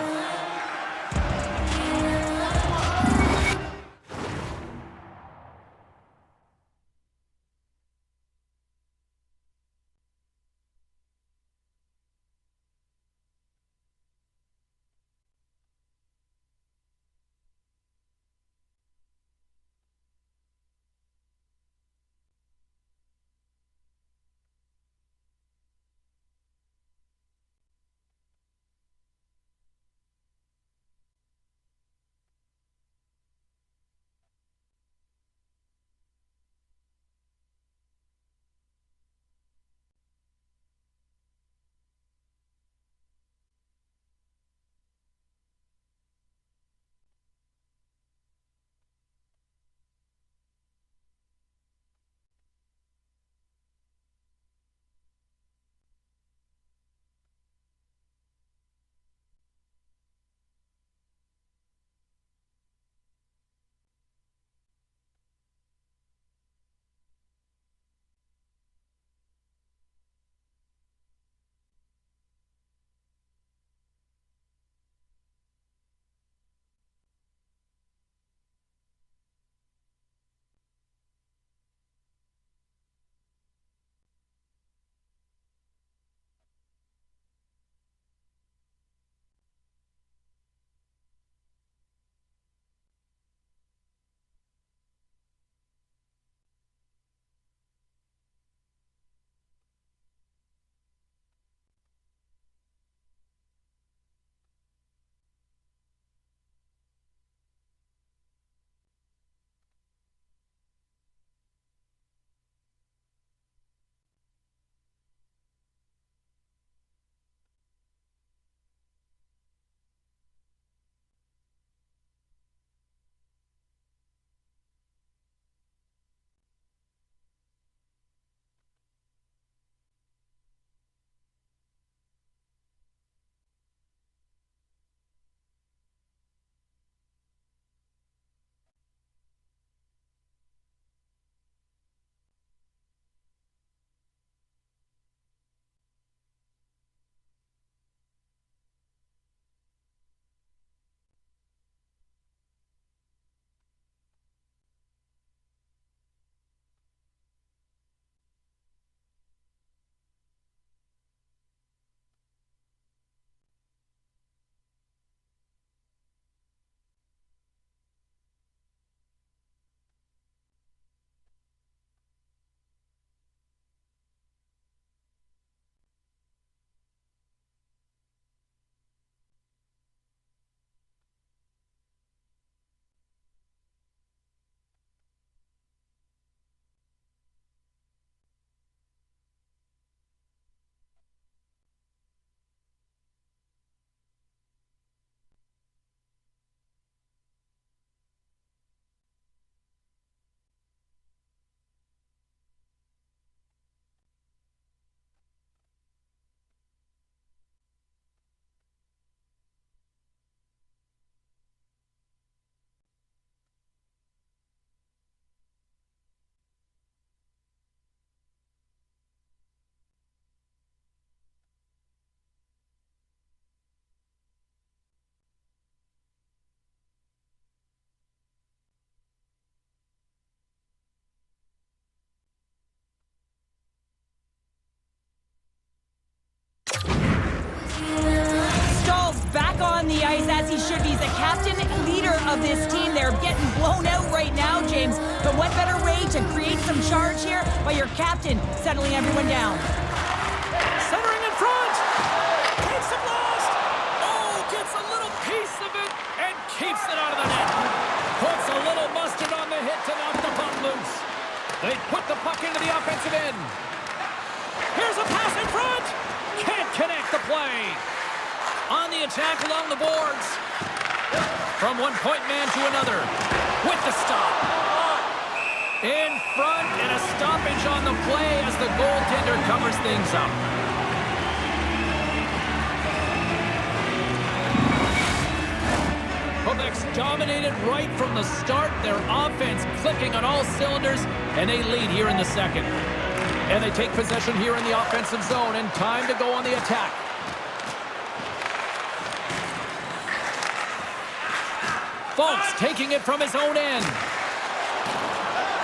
should be. He's the captain leader of this team. They're getting blown out right now, James. But what better way to create some charge here by your captain settling everyone down? Centering in front. Takes the blast. Oh, gets a little piece of it and keeps it out of the net. Puts a little mustard on the hit to knock the puck loose. They put the puck into the offensive end. Here's a pass in front. Can't connect the play. On the attack along the boards. From one point man to another. With the stop. In front and a stoppage on the play as the goaltender covers things up. Quebec's dominated right from the start. Their offense clicking on all cylinders, and they lead here in the second. And they take possession here in the offensive zone, and time to go on the attack. Folks taking it from his own end.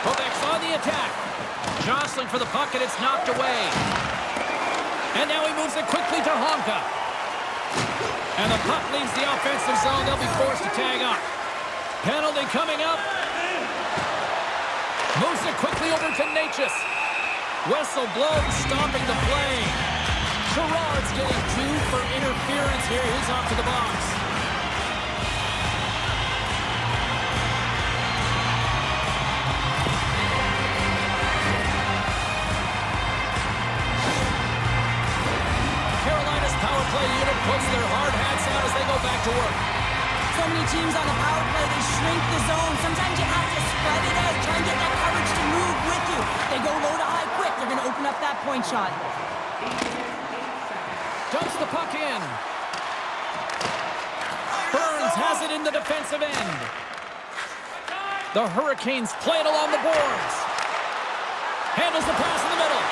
Quebec's on the attack. Jostling for the puck, and it's knocked away. And now he moves it quickly to Honka. And the puck leaves the offensive zone. They'll be forced to tag up. Penalty coming up. Moves it quickly over to Natchez. Whistle blown, stopping the play. Gerard's getting 2 for interference here. He's off to the box. Carolina's power play unit puts their hard hats on as they go back to work. So many teams on the power play, they shrink the zone. Sometimes you have to spread it out, try and get that coverage to move with you. They go low to high quick. They're going to open up that point shot. Dumps the puck in. Burns has it in the defensive end. The Hurricanes play it along the boards. Handles the pass in the middle.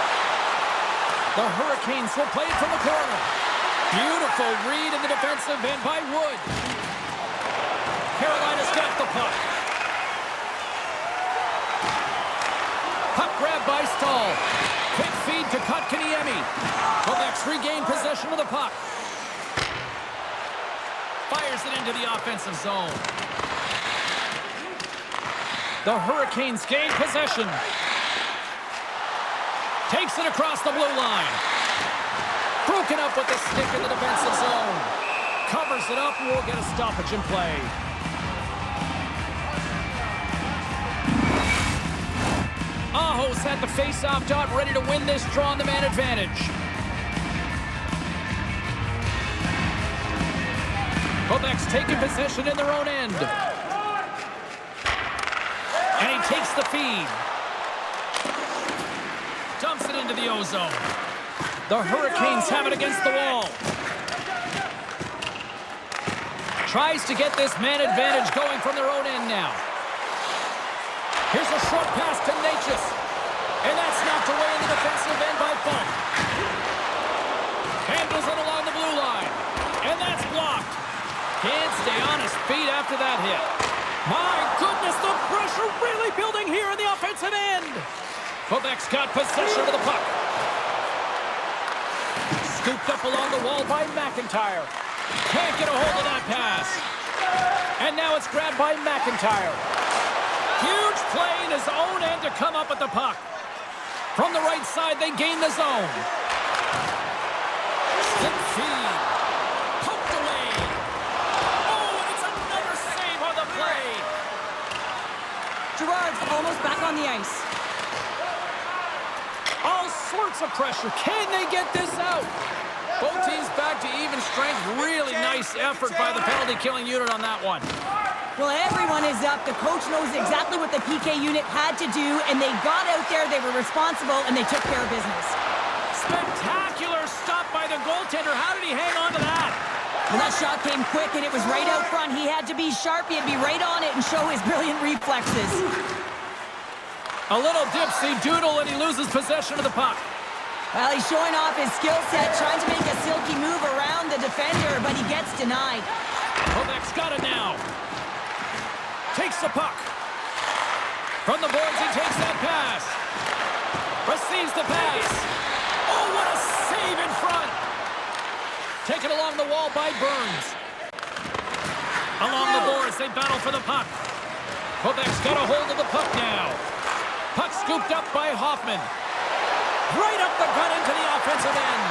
The Hurricanes will play it from the corner. Beautiful read in the defensive end by Wood. Carolina's got the puck. Puck grab by Stahl. Quick feed to Kotkaniemi. Quebec's regained possession of the puck. Fires it into the offensive zone. The Hurricanes gain possession. Takes it across the blue line. Broken up with the stick in the defensive zone. Covers it up and we'll get a stoppage in play. Aho's had the face-off dot, ready to win this draw on the man advantage. Quebec's taking possession in their own end. And he takes the feed. Dumps it into the O-zone. The Hurricanes have it against the wall. Tries to get this man advantage going from their own end now. Here's a short pass to Natchez. And that's knocked away in the defensive end by Funk. Handles it along the blue line. And that's blocked. Can't stay on his feet after that hit. My goodness, the pressure really building here in the offensive end. Quebec's got possession of the puck. Scooped up along the wall by McIntyre. Can't get a hold of that pass. And now it's grabbed by McIntyre. Huge play in his own end to come up with the puck. From the right side, they gain the zone. Stick feed. Poked away. Oh, and it's another save on the play. Gerard's almost back on the ice. All sorts of pressure. Can they get this out? Both teams back to even strength. Really nice effort by the penalty-killing unit on that one. Well, everyone is up. The coach knows exactly what the PK unit had to do, and they got out there, they were responsible, and they took care of business. Spectacular stop by the goaltender. How did he hang on to that? Well, that shot came quick, and it was right out front. He had to be sharp. He had to be right on it and show his brilliant reflexes. A little dipsy doodle, and he loses possession of the puck. Well, he's showing off his skill set, trying to make a silky move around the defender, but he gets denied. Quebec's got it now. Takes the puck. From the boards, he takes that pass. Receives the pass. Oh, what a save in front. Taken along the wall by Burns. Along the boards, they battle for the puck. Quebec's got a hold of the puck now. Puck scooped up by Hoffman. Right up the gut into the offensive end.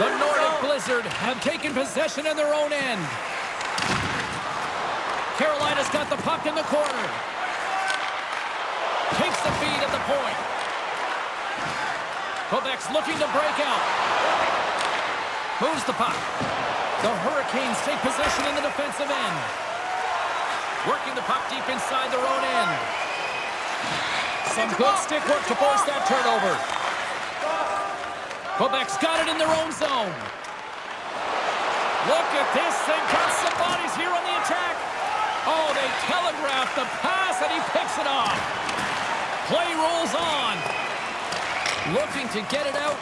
The Nordic Blizzard have taken possession in their own end. Carolina's got the puck in the corner. Takes the feed at the point. Quebec's looking to break out. Moves the puck. The Hurricanes take possession in the defensive end. Working the puck deep inside their own end. Some good stick work to force that turnover. Quebec's got it in their own zone. Look at this. They've got some bodies here on the attack. Oh, they telegraphed the pass, and he picks it off. Play rolls on. Looking to get it out.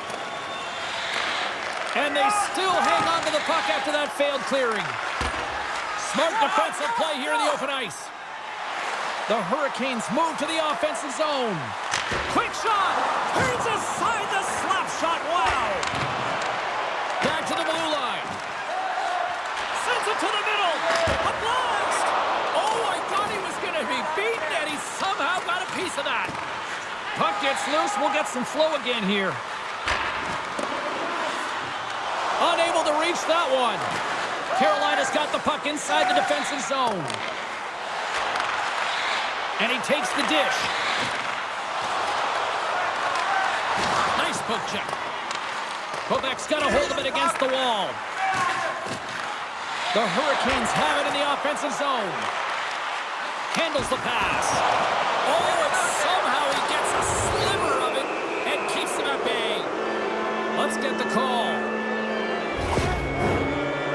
And they still hang on to the puck after that failed clearing. Smart defensive play here in the open ice. The Hurricanes move to the offensive zone. Quick shot. Turns aside the slap shot. Wow. Back to the blue line. Sends it to the middle. A blast. Oh, I thought he was going to be beaten, and he somehow got a piece of that. Puck gets loose. We'll get some flow again here. Unable to reach that one. Carolina's got the puck inside the defensive zone. And he takes the dish. Nice poke check. Quebec's got a hold of it against the wall. The Hurricanes have it in the offensive zone. Handles the pass. Oh, and somehow he gets a sliver of it and keeps him at bay. Let's get the call.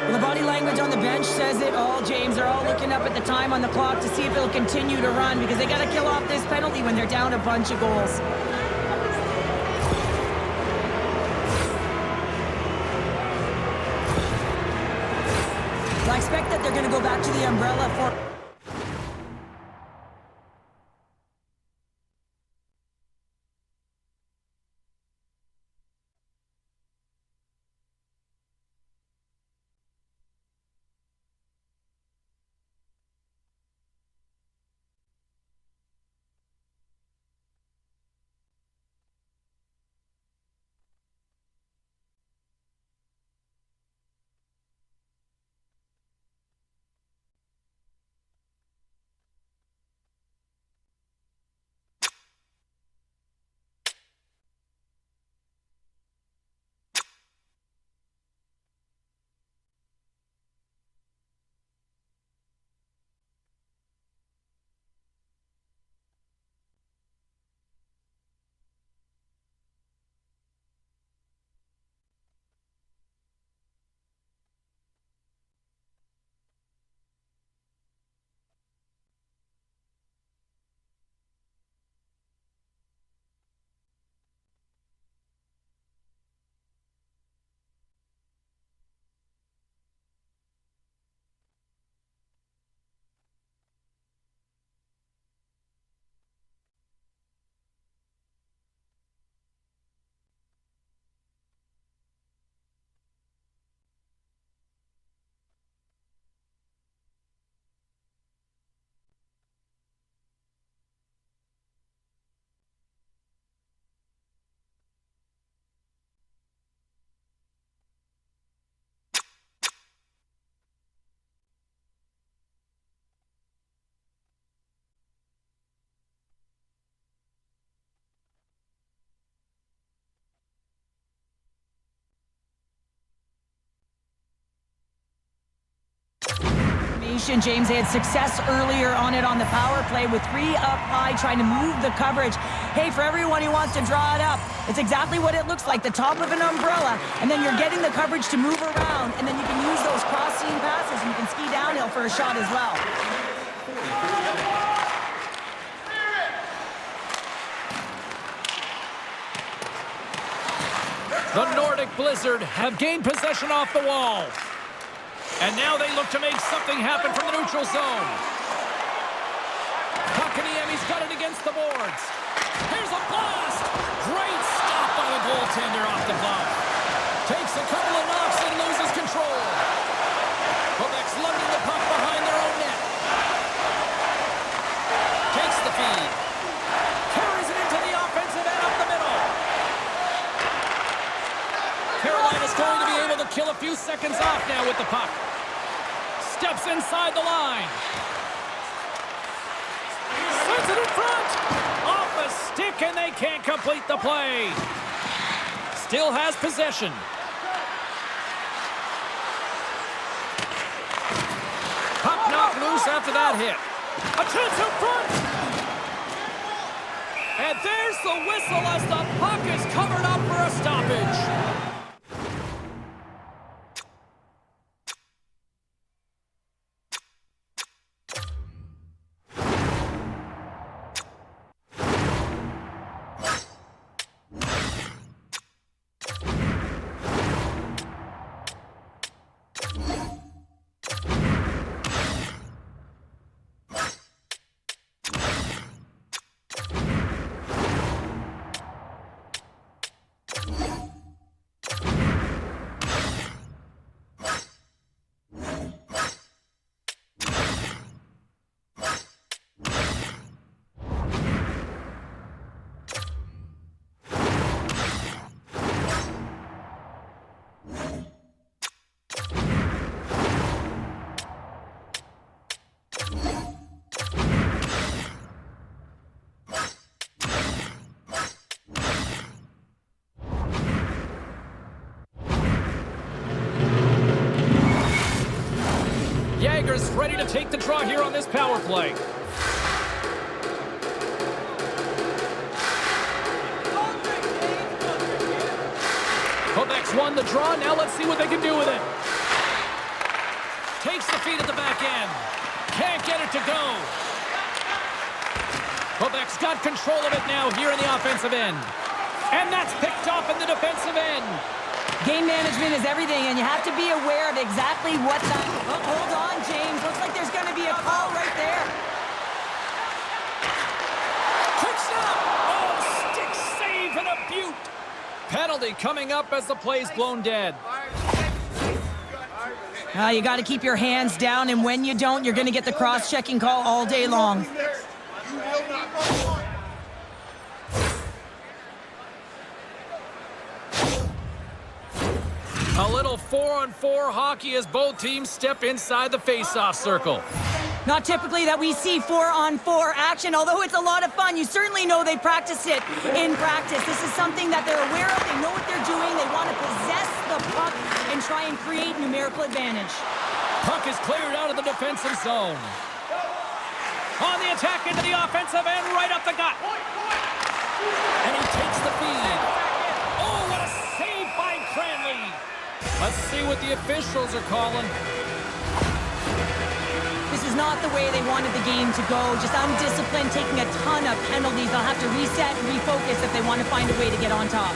Well, the body language on the bench says it all, James. They're all looking up at the time on the clock to see if it'll continue to run because they got to kill off this penalty when they're down a bunch of goals. So I expect that they're going to go back to the umbrella for... James, they had success earlier on it on the power play with 3 up high trying to move the coverage. Hey, for everyone who wants to draw it up, it's exactly what it looks like, the top of an umbrella, and then you're getting the coverage to move around, and then you can use those cross-seam passes, and you can ski downhill for a shot as well. The Nordic Blizzard have gained possession off the wall. And now they look to make something happen from the neutral zone. Kotkaniemi's got it against the boards. Here's a blast. Great stop by the goaltender off the glove. Takes a couple of knocks and loses control. Quebec's lead. Carries it into the offensive end up the middle. Carolina's going to be able to kill a few seconds off now with the puck. Steps inside the line. Sends it in front. Off a stick, and they can't complete the play. Still has possession. Puck knocked loose after that hit. A chance in front. And there's the whistle as the puck is covered up for a stoppage. Jaeger's ready to take the draw here on this power play. Quebec's won the draw. Now let's see what they can do with it. Takes the feed at the back end. Can't get it to go. Quebec's got control of it now here in the offensive end. And that's picked off in the defensive end. Game management is everything, and you have to be aware of exactly what that... Oh, hold on, James. Looks like there's going to be a call right there. Quick snap! Oh, stick save and a beaut. Penalty coming up as the play's blown dead. You got to keep your hands down, and when you don't, you're going to get the cross-checking call all day long. A little 4-on-4 hockey as both teams step inside the face-off circle. Not typically that we see 4-on-4 action, although it's a lot of fun. You certainly know they practice it in practice. This is something that they're aware of. They know what they're doing. They want to possess the puck and try and create numerical advantage. Puck is cleared out of the defensive zone. On the attack into the offensive end, right up the gut. And he takes the feed. Oh, what a save by Cranley. Let's see what the officials are calling. This is not the way they wanted the game to go. Just undisciplined, taking a ton of penalties. They'll have to reset and refocus if they want to find a way to get on top.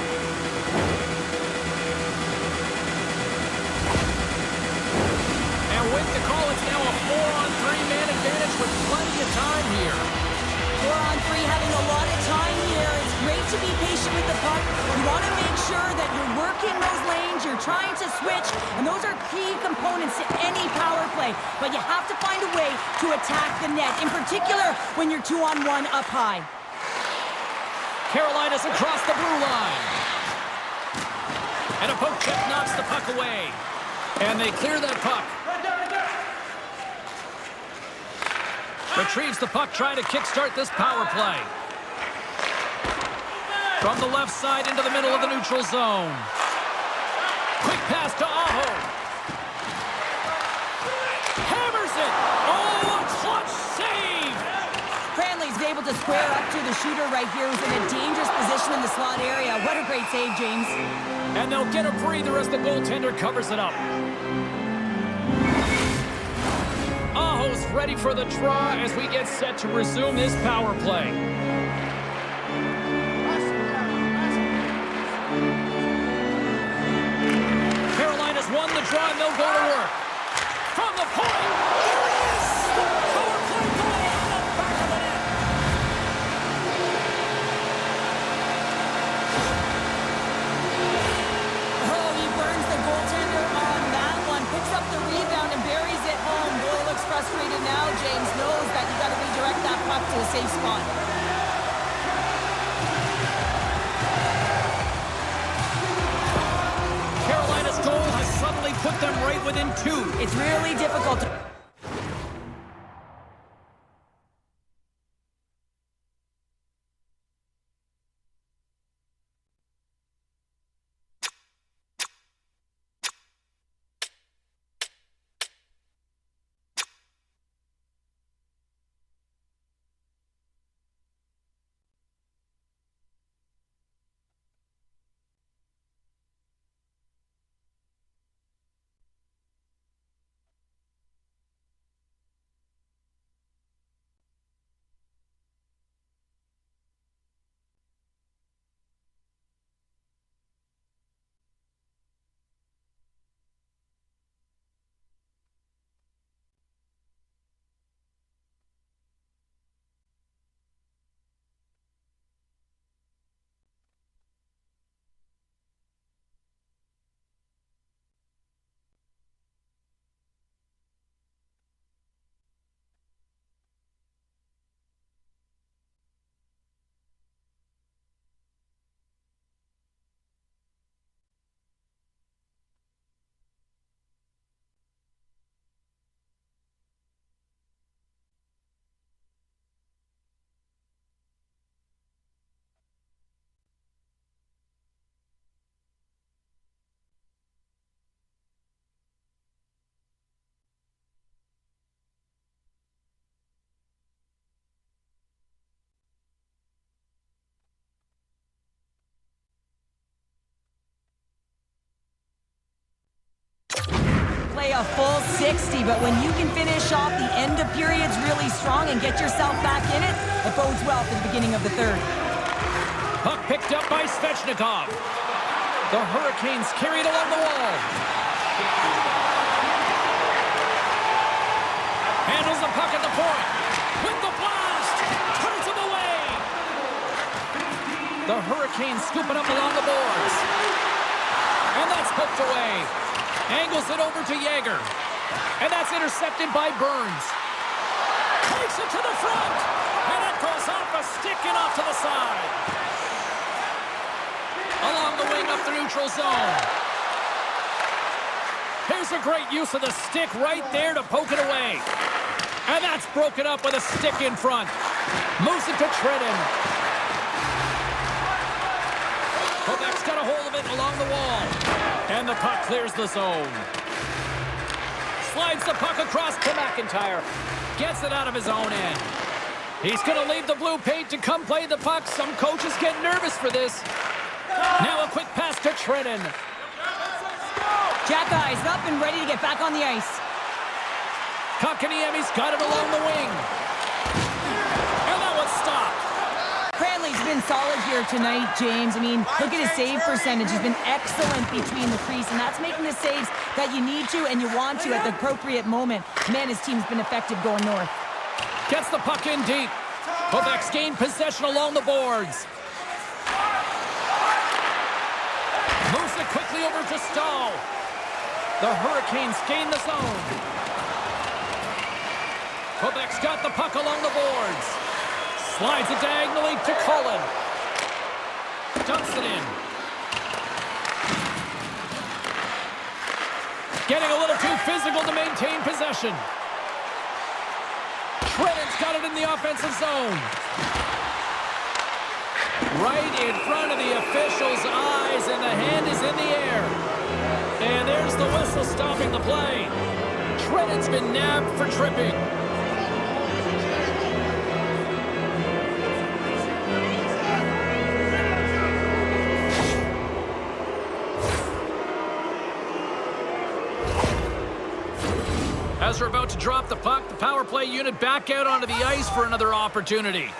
And with the call, it's now a 4-on-3 man advantage with plenty of time here. 4-on-3, having a lot of time here. It's great to be patient with the puck. You want to make sure that you're working those lanes, you're trying to switch, and those are key components to any power play. But you have to find a way to attack the net, in particular when you're 2-on-1 up high. Carolina's across the blue line. And a poke check knocks the puck away. And they clear that puck. Retrieves the puck, trying to kickstart this power play. From the left side into the middle of the neutral zone. Quick pass to Aho. Hammers it. Oh, a clutch save. Cranley's able to square up to the shooter right here, who's in a dangerous position in the slot area. What a great save, James. And they'll get a breather as the goaltender covers it up. Aho's ready for the draw as we get set to resume this power play. Carolina's won the draw and they'll go to work. From the point, there it is! Power play goal on the back of the net. Oh, he burns the goaltender on that one. Picks up the rebound and buries it home. Boy looks frustrated now. James knows that you got to redirect that puck to a safe spot. right within 2. It's really difficult to... play a full 60, but when you can finish off the end of periods really strong and get yourself back in it, it bodes well for the beginning of the third. Puck picked up by Svechnikov. The Hurricanes carried along the wall. Handles the puck at the point. With the blast, turns him away. The Hurricanes scooping up along the boards. And that's poked away. Angles it over to Yager. And that's intercepted by Burns. Takes it to the front. And it goes off a stick and off to the side. Along the wing up the neutral zone. Here's a great use of the stick right there to poke it away. And that's broken up with a stick in front. Moves it to Trenton. Quebec's got a hold of it along the wall. And the puck clears the zone. Slides the puck across to McIntyre. Gets it out of his own end. He's going to leave the blue paint to come play the puck. Some coaches get nervous for this. Now a quick pass to Trenton. Jack Eyes up and ready to get back on the ice. Kotkaniemi's got it along the wing. And that one's stopped. Cranley's been solid here tonight, James. I mean, look at his save percentage. He's been excellent between the crease, and that's making the saves that you need to and you want to at the appropriate moment. Man, his team's been effective going north. Gets the puck in deep. Quebec's gained possession along the boards. Moves it quickly over to Stahl. The Hurricanes gain the zone. Quebec's got the puck along the boards. Slides it diagonally to Cullen. Dumps it in. Getting a little too physical to maintain possession. Trenton's got it in the offensive zone. Right in front of the official's eyes, and the hand is in the air. And there's the whistle stopping the play. Trenton's been nabbed for tripping. As we're about to drop the puck, the power play unit back out onto the ice for another opportunity.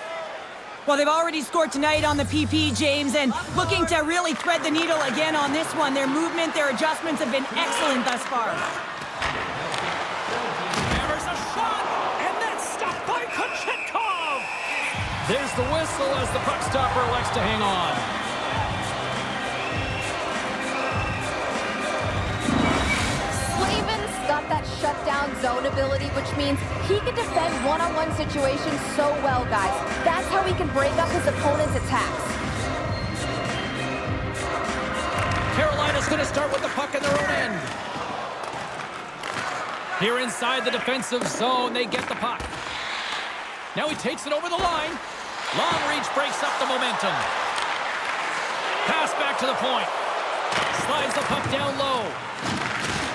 Well, they've already scored tonight on the PP, James, and looking to really thread the needle again on this one. Their movement, their adjustments have been excellent thus far. Hammers a shot, and that's stopped by Kochetkov. There's the whistle as the puck stopper elects to hang on. Got that shutdown zone ability, which means he can defend one-on-one situations so well, guys. That's how he can break up his opponent's attacks. Carolina's going to start with the puck in their own end. Here inside the defensive zone, they get the puck. Now he takes it over the line. Long reach breaks up the momentum. Pass back to the point. Slides the puck down low.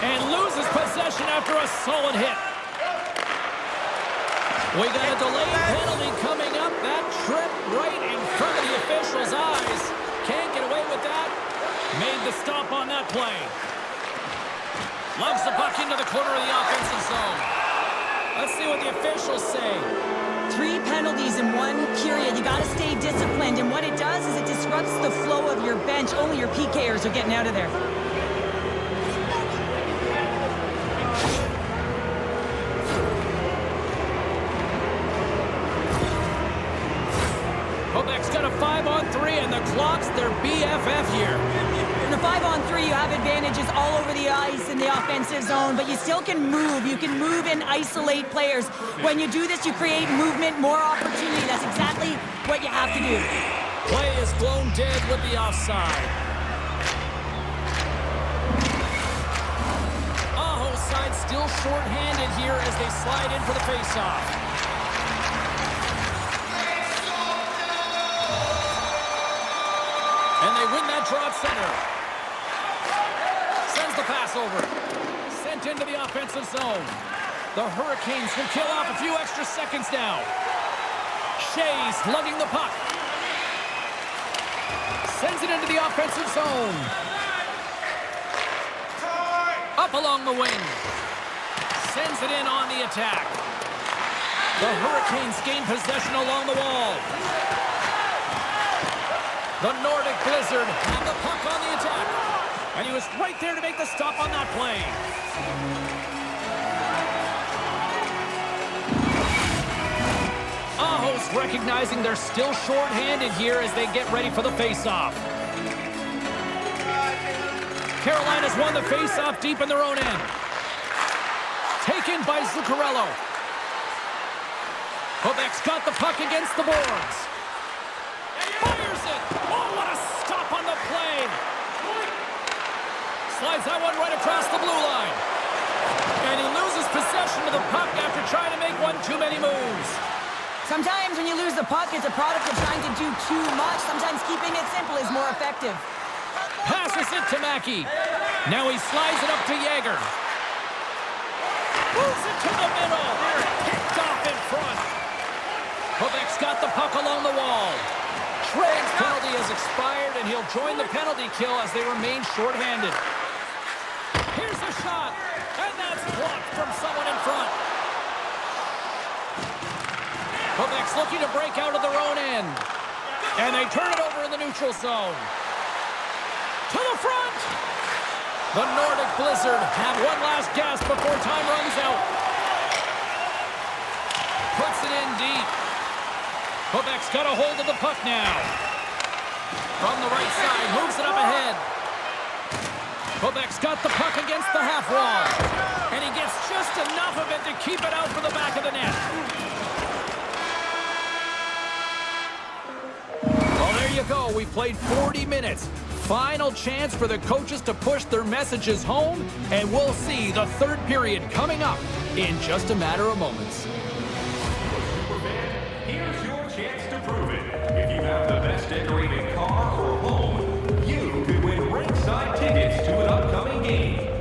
And loses possession after a solid hit. We got a delayed penalty coming up. That trip right in front of the official's eyes. Can't get away with that. Made the stop on that play. Loves the puck into the corner of the offensive zone. Let's see what the officials say. 3 penalties in 1 period. You got to stay disciplined, and what it does is it disrupts the flow of your bench. Only your PKers are getting out of there. Quebec's got a 5-on-3, and the Clops, their BFF here. In a 5-on-3, you have advantages all over the ice in the offensive zone, but you still can move. You can move and isolate players. When you do this, you create movement, more opportunity. That's exactly what you have to do. Play is blown dead with the offside. Aho's side still short-handed here as they slide in for the face-off. And they win that draw at center. Sends the pass over. Sent into the offensive zone. The Hurricanes will kill off a few extra seconds now. Shea's lugging the puck. Sends it into the offensive zone. Up along the wing. Sends it in on the attack. The Hurricanes gain possession along the wall. The Nordic Blizzard had the puck on the attack. And he was right there to make the stop on that play. Aho's recognizing they're still short-handed here as they get ready for the face-off. Carolina's won the face-off deep in their own end. Taken by Zuccarello. Quebec's got the puck against the boards. Fires it! Oh, what a stop on the play! Slides that one right across the blue line. And he loses possession of the puck after trying to make one too many moves. Sometimes when you lose the puck, it's a product of trying to do too much. Sometimes keeping it simple is more effective. Passes it to Mackey. Now he slides it up to Yager. Moves it to the middle. Picked off in front. Quebec's got the puck along the wall. Trent's penalty has expired, and he'll join the penalty kill as they remain short-handed. Here's a shot, and that's blocked from someone in front. Quebec's looking to break out of their own end. And they turn it over in the neutral zone. To the front! The Nordic Blizzard have one last gasp before time runs out. Puts it in deep. Quebec's got a hold of the puck now. From the right side, moves it up ahead. Quebec's got the puck against the half wall. And he gets just enough of it to keep it out for the back of the net. Well, there you go. We played 40 minutes. Final chance for the coaches to push their messages home. And we'll see the third period coming up in just a matter of moments. Here's your chance to prove it. If you have the best decorated car or home, you could win ringside tickets to an upcoming game.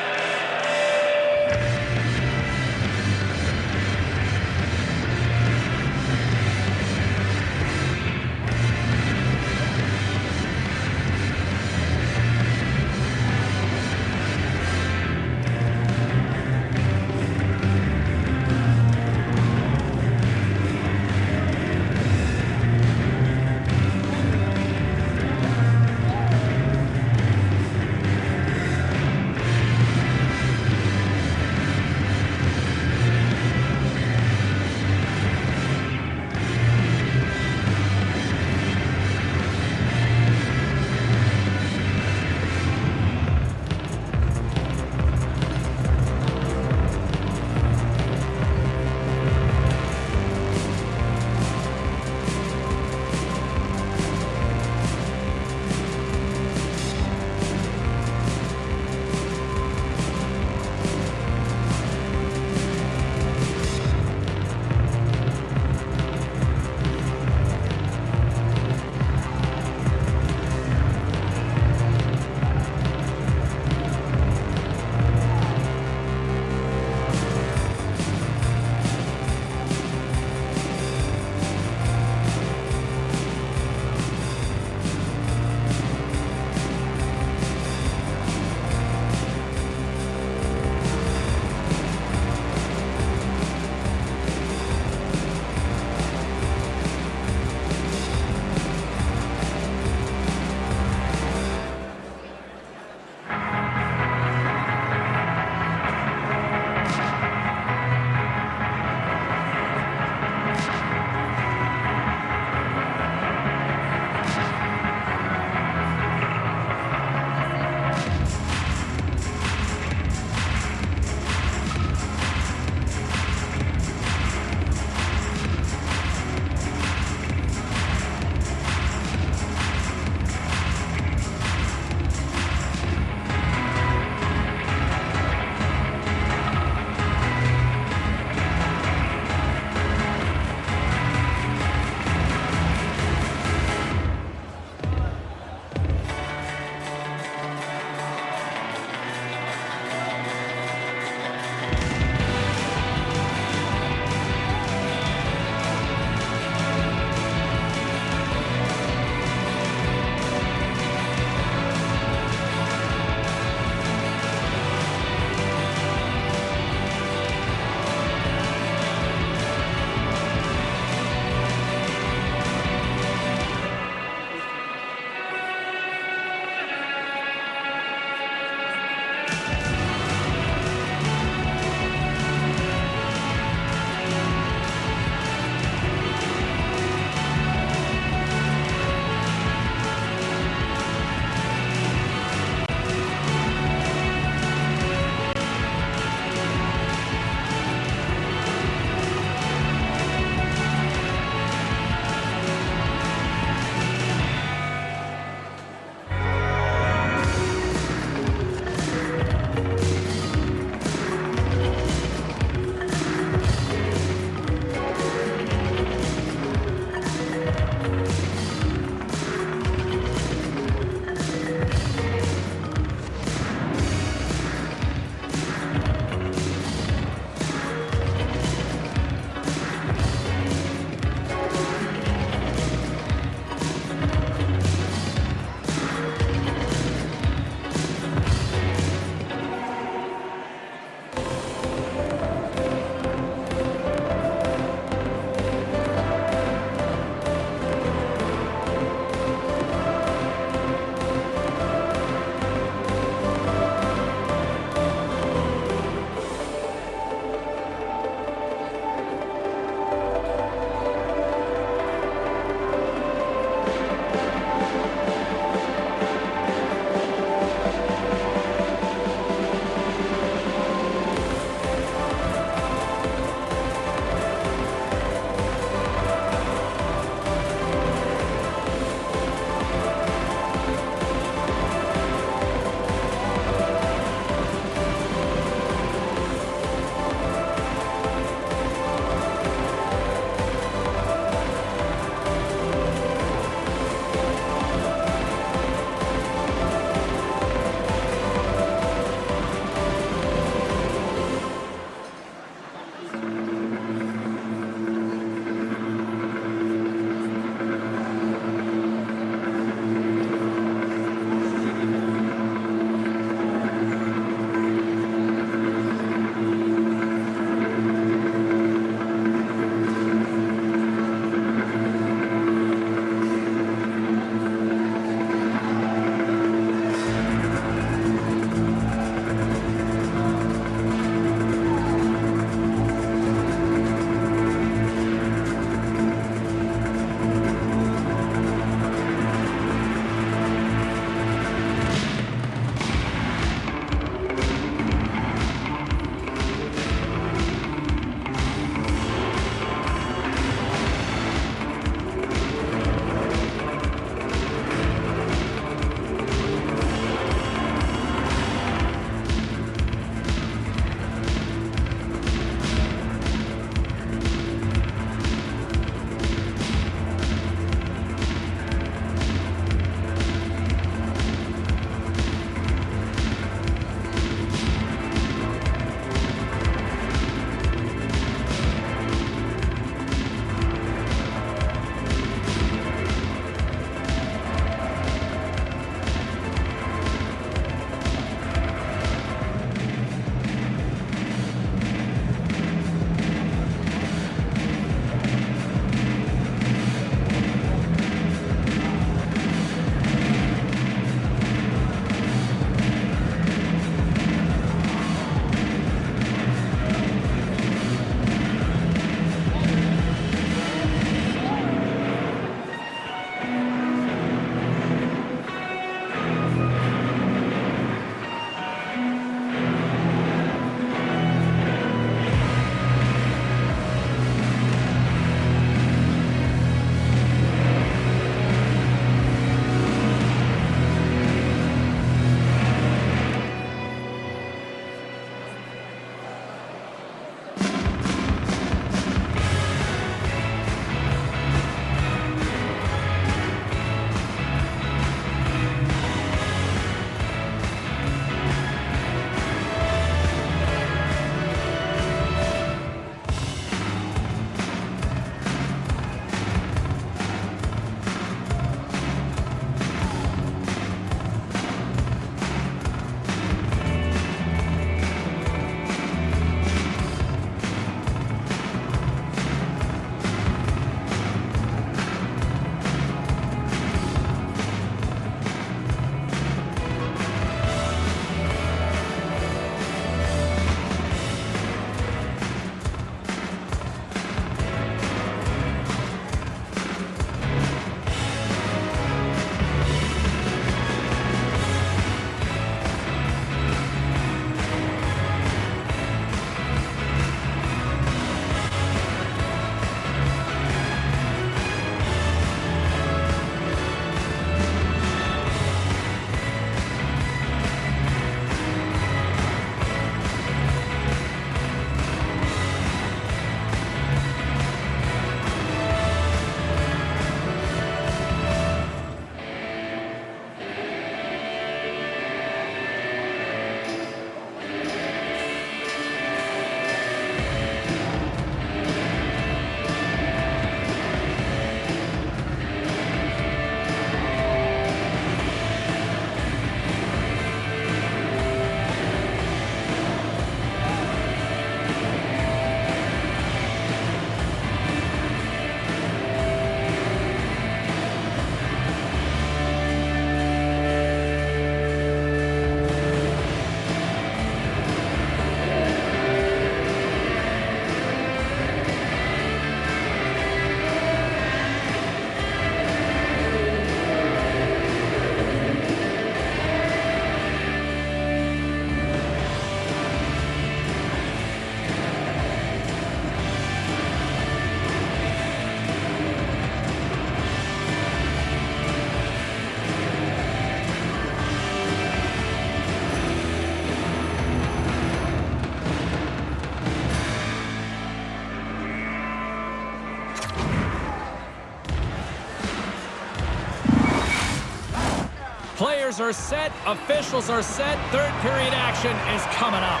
Players are set, officials are set, third period action is coming up.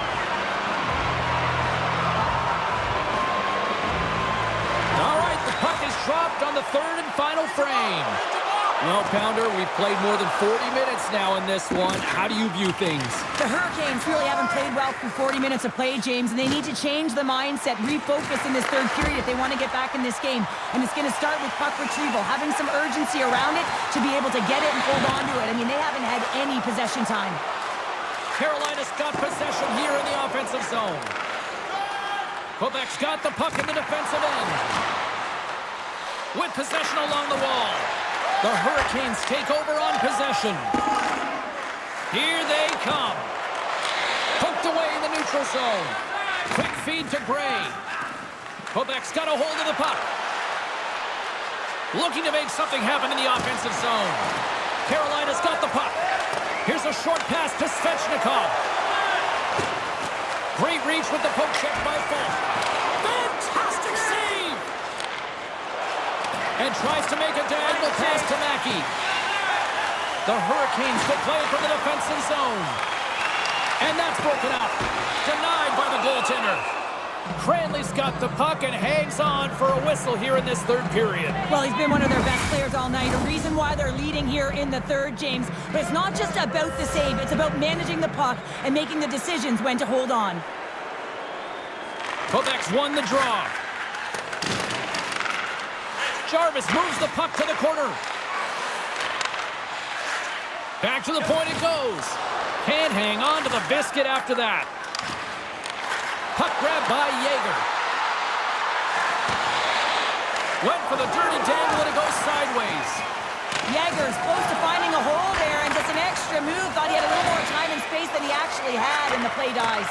All right, the puck is dropped on the third and final frame. Well, Pounder, we've played more than 40 minutes now in this one. How do you view things? The Hurricanes really haven't played well for 40 minutes of play, James, and they need to change the mindset, refocus in this third period if they want to get back in this game. And it's going to start with puck retrieval, having some urgency around it to be able to get it and hold on to it. I mean, they haven't had any possession time. Carolina's got possession here in the offensive zone. Quebec's got the puck in the defensive end. With possession along the wall. The Hurricanes take over on possession. Here they come. Poked away in the neutral zone. Quick feed to Gray. Quebec's got a hold of the puck. Looking to make something happen in the offensive zone. Carolina's got the puck. Here's a short pass to Svechnikov. Great reach with the poke check by Fulk. Fantastic save! And tries to make a diagonal pass to Mackey. The Hurricanes will play it from the defensive zone. And that's broken up. Denied by the goaltender. Cranley's got the puck and hangs on for a whistle here in this third period. Well, he's been one of their best players all night. A reason why they're leading here in the third, James. But it's not just about the save. It's about managing the puck and making the decisions when to hold on. Quebec's won the draw. Jarvis moves the puck to the corner. Back to the point it goes. Can't hang on to the biscuit after that. Puck grab by Yeager. Went for the dirty dangle and it goes sideways. Yeager's close to finding a hole there and just an extra move. Thought he had a little more time and space than he actually had, and the play dies.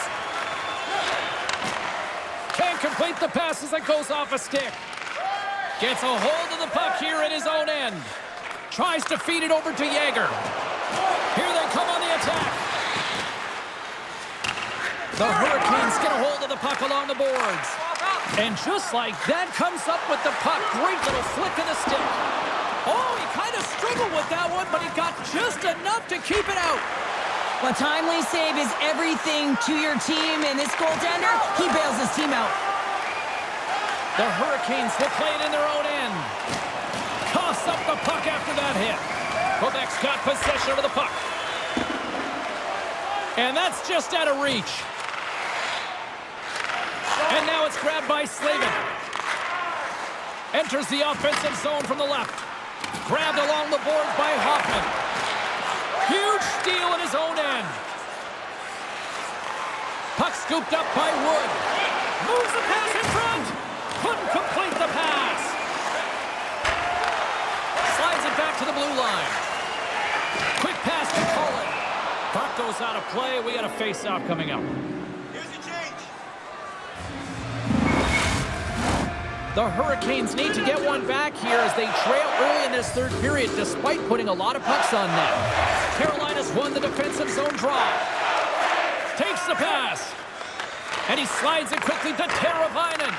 Can't complete the pass as it goes off a stick. Gets a hold of the puck here in his own end. Tries to feed it over to Yeager. Here they come on the attack. The Hurricanes get a hold of the puck along the boards. And just like that, comes up with the puck. Great little flick of the stick. Oh, he kind of struggled with that one, but he got just enough to keep it out. Well, timely save is everything to your team, and this goaltender, he bails his team out. The Hurricanes will play it in their own end. Coughs up the puck after that hit. Quebec's got possession of the puck. And that's just out of reach. And now it's grabbed by Slavin. Enters the offensive zone from the left. Grabbed along the boards by Hoffman. Huge steal in his own end. Puck scooped up by Wood. Moves the pass in front. Couldn't complete the pass. Slides it back to the blue line. Quick pass to Cullen. Puck goes out of play. We got a face-off coming up. Here's your change. The Hurricanes need to get one back here as they trail early in this third period despite putting a lot of pucks on net. Carolina's won the defensive zone draw. Takes the pass. And he slides it quickly to Teravainen.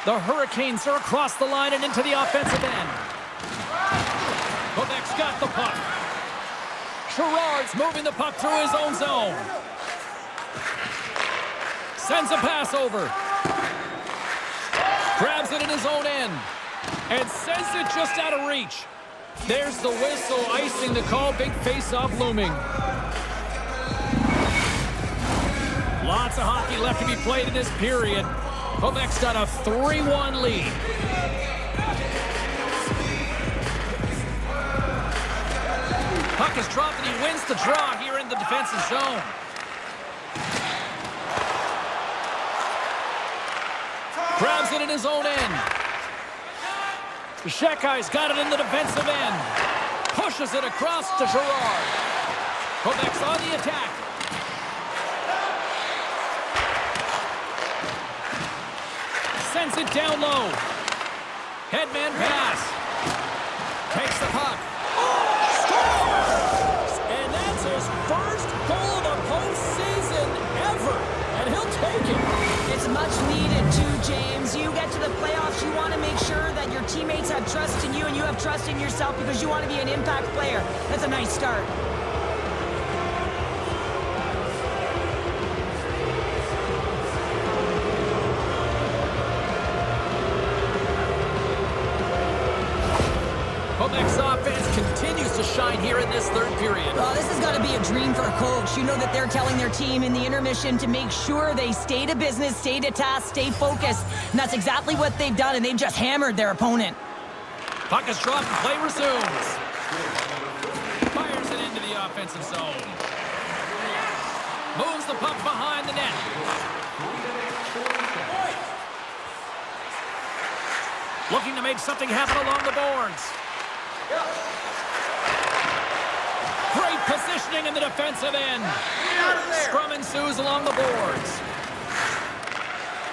The Hurricanes are across the line and into the offensive end. Quebec's got the puck. Gerard's moving the puck through his own zone. Sends a pass over. Grabs it in his own end. And sends it just out of reach. There's the whistle, icing the call. Big face-off looming. Lots of hockey left to be played in this period. Quebec's got a 3-1 lead. Puck is dropped and he wins the draw here in the defensive zone. Grabs it in his own end. Shekai's got it in the defensive end. Pushes it across to Gerard. Quebec's on the attack. Sends it down low. Headman pass. Takes the puck. Scores! And that's his first goal of the postseason ever. And he'll take it. It's much needed too, James. You get to the playoffs, you want to make sure that your teammates have trust in you and you have trust in yourself because you want to be an impact player. That's a nice start. Quebec's offense continues to shine here in this third period. Oh, this has got to be a dream for a coach. You know that they're telling their team in the intermission to make sure they stay to business, stay to task, stay focused. And that's exactly what they've done, and they've just hammered their opponent. Puck is dropped and play resumes. Fires it into the offensive zone. Moves the puck behind the net. Looking to make something happen along the boards. Great positioning in the defensive end. Scrum ensues along the boards.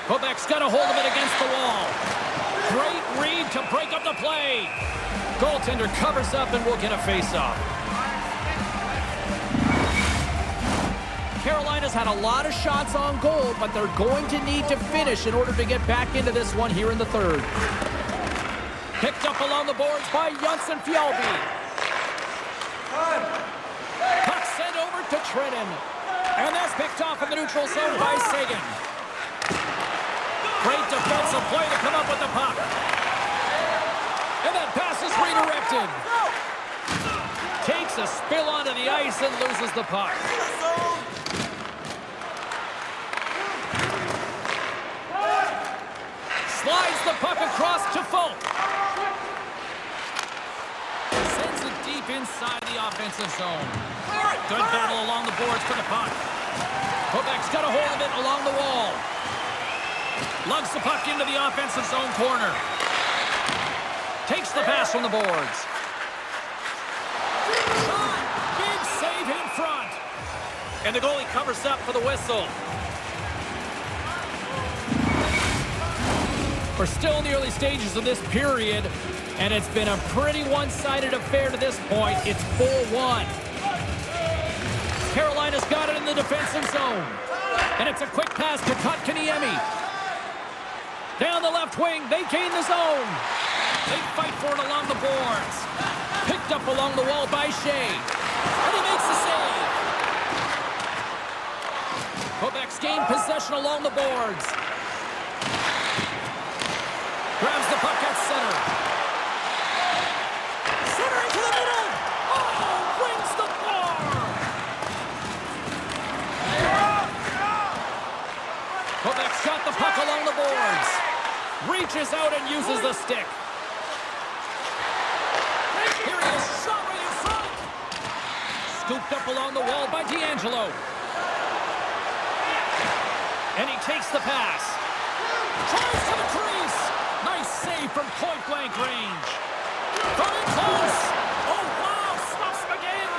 Quebec's got a hold of it against the wall. Great read to break up the play. Goaltender covers up and will get a face-off. Carolina's had a lot of shots on goal, but they're going to need to finish in order to get back into this one here in the third. Picked up along the boards by Janssen Fjallby. Puck sent over to Trenton. And that's picked off in the neutral zone by Sagan. Great defensive play to come up with the puck. And that pass is redirected. Takes a spill onto the ice and loses the puck. Slides the puck across to Folk. Sends it deep inside the offensive zone. Good battle along the boards for the puck. Quebec's got a hold of it along the wall. Lugs the puck into the offensive zone corner. Takes the pass from the boards. Shot! Big save in front. And the goalie covers up for the whistle. We're still in the early stages of this period, and it's been a pretty one-sided affair to this point. It's 4-1. Carolina's got it in the defensive zone. And it's a quick pass to Kotkaniemi. Down the left wing, they gain the zone. They fight for it along the boards. Picked up along the wall by Shea. And he makes the save. Quebec's gained possession along the boards. Grabs the puck at center. Center into the middle. Oh, wins the bar. Quebec's got the puck along the boards. Reaches out and uses the stick. Here he is, shot right in front. Scooped up along the wall by D'Angelo. And he takes the pass. Tries to the crease. Nice save from point-blank range. From in close. Oh, wow, stops him again.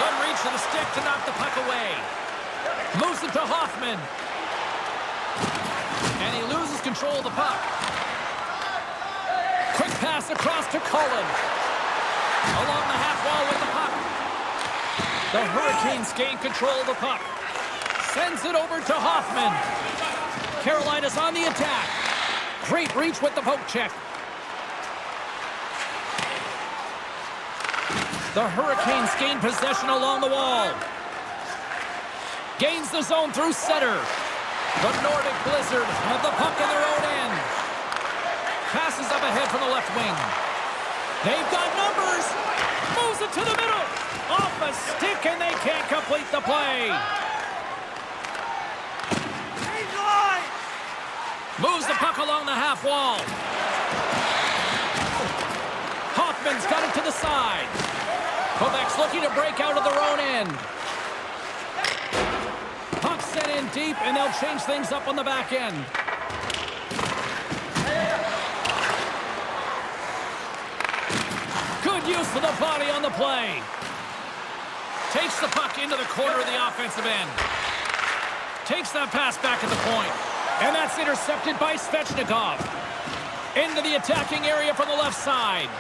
Good reach to the stick to knock the puck away. Moves it to Hoffman. And he loses control of the puck. Quick pass across to Cullen. Along the half wall with the puck. The Hurricanes gain control of the puck. Sends it over to Hoffman. Carolina's on the attack. Great reach with the poke check. The Hurricanes gain possession along the wall. Gains the zone through center. The Nordic Blizzard have the puck in their own end. Passes up ahead from the left wing. They've got numbers. Moves it to the middle. Off a stick, and they can't complete the play. Moves the puck along the half wall. Hoffman's got it to the side. Quebec's looking to break out of their own end. Puck set in deep, and they'll change things up on the back end. Good use of the body on the play. Takes the puck into the corner of the offensive end. Takes that pass back at the point. And that's intercepted by Svechnikov. Into the attacking area from the left side.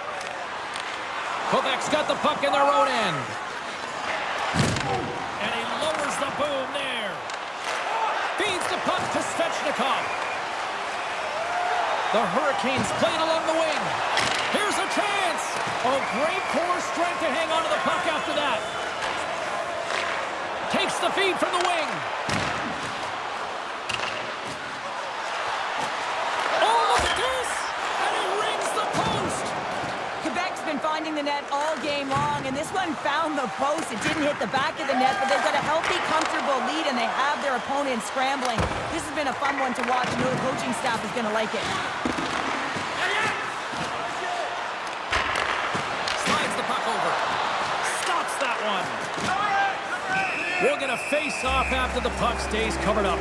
Quebec's got the puck in their own end. And he lowers the boom there. Feeds the puck to Svechnikov. The Hurricanes play it along the wing. Here's a chance. Oh, great core strength to hang on to the puck after that. Takes the feed from the wing. Oh, look at this! And he rings the post. Quebec's been finding the net all game long, and this one found the post. It didn't hit the back of the net, but they've got a healthy, comfortable lead, and they have their opponent scrambling. This has been a fun one to watch, and the coaching staff is going to like it. Slides the puck over. Stops that one. We're going to face off after the puck stays covered up.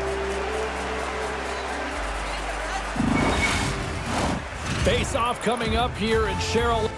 Face off coming up here, and Cheryl.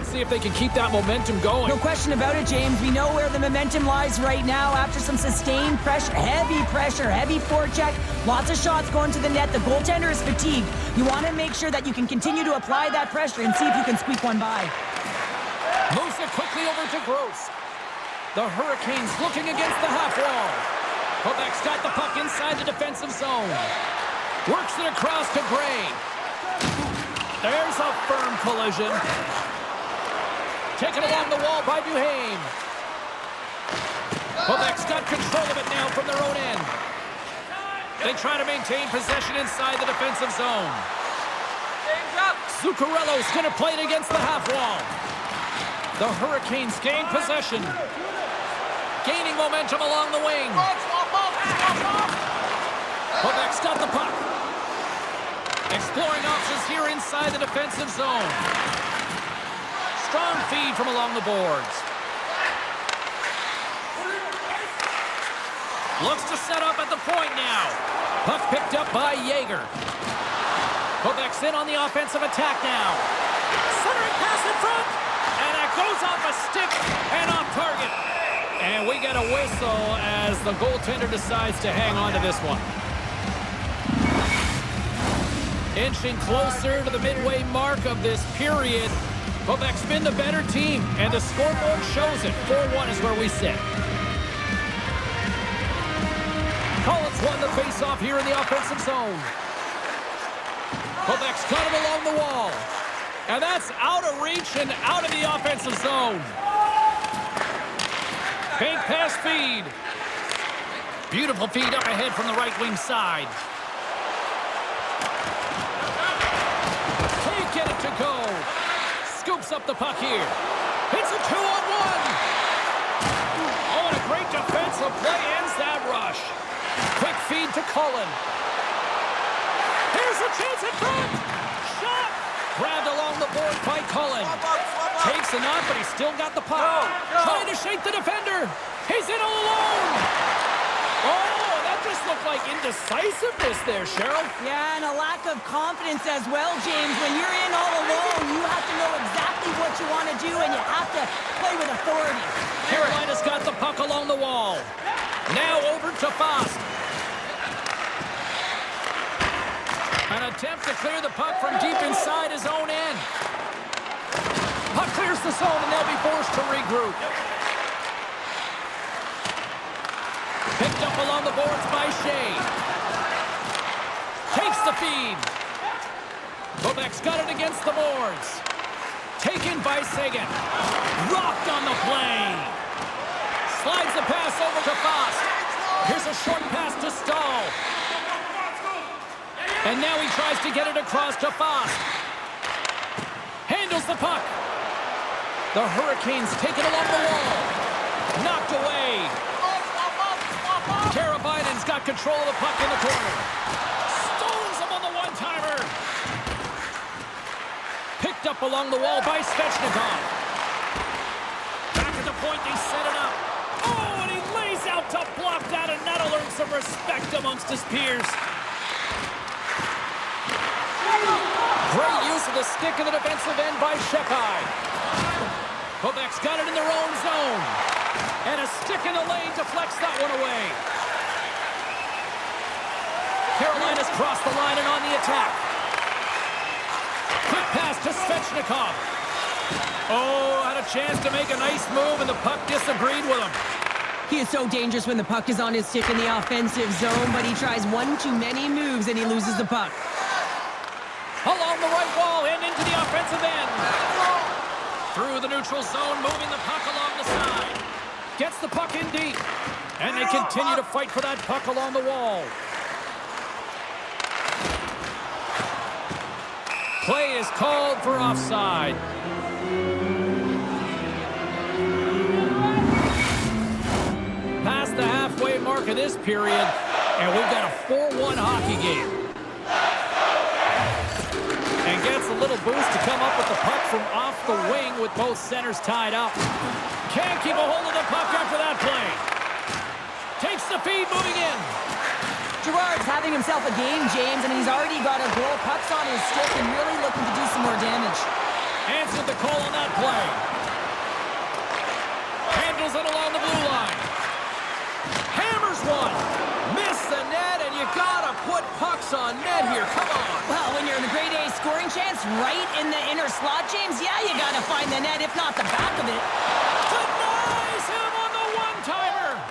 See if they can keep that momentum going. No question about it, James. We know where the momentum lies right now after some sustained pressure, heavy forecheck, lots of shots going to the net. The goaltender is fatigued. You want to make sure that you can continue to apply that pressure and see if you can squeak one by. Moves it quickly over to Gross. The Hurricanes looking against the half wall. Quebec's got the puck inside the defensive zone. Works it across to Gray. There's a firm collision. Taken along the wall by Duhaime. Quebec's got control of it now from their own end. They try to maintain possession inside the defensive zone. Zuccarello's going to play it against the half wall. The Hurricanes gain possession. Gaining momentum along the wing. Quebec's got the puck. Exploring options here inside the defensive zone. Strong feed from along the boards. Looks to set up at the point now. Puck picked up by Yeager. Quebec's in on the offensive attack now. Centering pass in front. And that goes off a stick and off target. And we get a whistle as the goaltender decides to hang on to this one. Inching closer to the midway mark of this period. Quebec's been the better team, and the scoreboard shows it. 4-1 is where we sit. Collins won the face-off here in the offensive zone. Quebec's got him along the wall. And that's out of reach and out of the offensive zone. Fake pass feed. Beautiful feed up ahead from the right wing side. Can't get it to go. Scoops up the puck here. It's a 2-on-1. Oh, and a great defensive play ends that rush. Quick feed to Cullen. Here's a chance in front. Shot. Grabbed along the board by Cullen. Takes a knock, but he's still got the puck. Trying to shake the defender. He's in all alone. Oh, that just looked like indecisiveness there, Cheryl. Yeah, and a lack of confidence as well, James. When you're in all alone, you have to know exactly what you want to do, and you have to play with authority. Carolina's got the puck along the wall. Now over to S.O.A.C.J.V. An attempt to clear the puck from deep inside his own end. Puck clears the zone, and they'll be forced to regroup. Picked up along the boards by Shea. Takes the feed. Quebec's got it against the boards. Taken by Seguin. Rocked on the play. Slides the pass over to S.O.A.C.J.V. Here's a short pass to Stahl. And now he tries to get it across to S.O.A.C.J.V. Handles the puck. The Hurricanes take it along the wall. Knocked away. Karabainen's got control of the puck in the corner. Stones him on the one-timer. Picked up along the wall by Svechnikov. Back at the point, they set it up. Oh, and he lays out to block that, and that'll earn some respect amongst his peers. Great use of the stick in the defensive end by Shepai. Quebec's got it in their own zone. And a stick in the lane deflects that one away. Carolina's crossed the line and on the attack. Quick pass to Svechnikov. Oh, had a chance to make a nice move, and the puck disagreed with him. He is so dangerous when the puck is on his stick in the offensive zone, but he tries one too many moves and he loses the puck. Along the right wall and into the offensive end. Through the neutral zone, moving the puck along the side. Gets the puck in deep. And they continue to fight for that puck along the wall. Play is called for offside. Past the halfway mark of this period, and we've got a 4-1 hockey game. And gets a little boost to come up with the puck from off the wing with both centers tied up. Can't keep a hold of the puck after that play. Takes the feed moving in. Girard's having himself a game, James, and he's already got a goal. Puck's on his stick and really looking to do some more damage. Answered the call on that play. Handles it along the blue line. Hammers one. Missed the net, and you gotta put pucks on net here. Come on. Well, when you're in a grade A scoring chance right in the inner slot, James, yeah, you gotta find the net, if not the back of it. Denies him on the one-timer.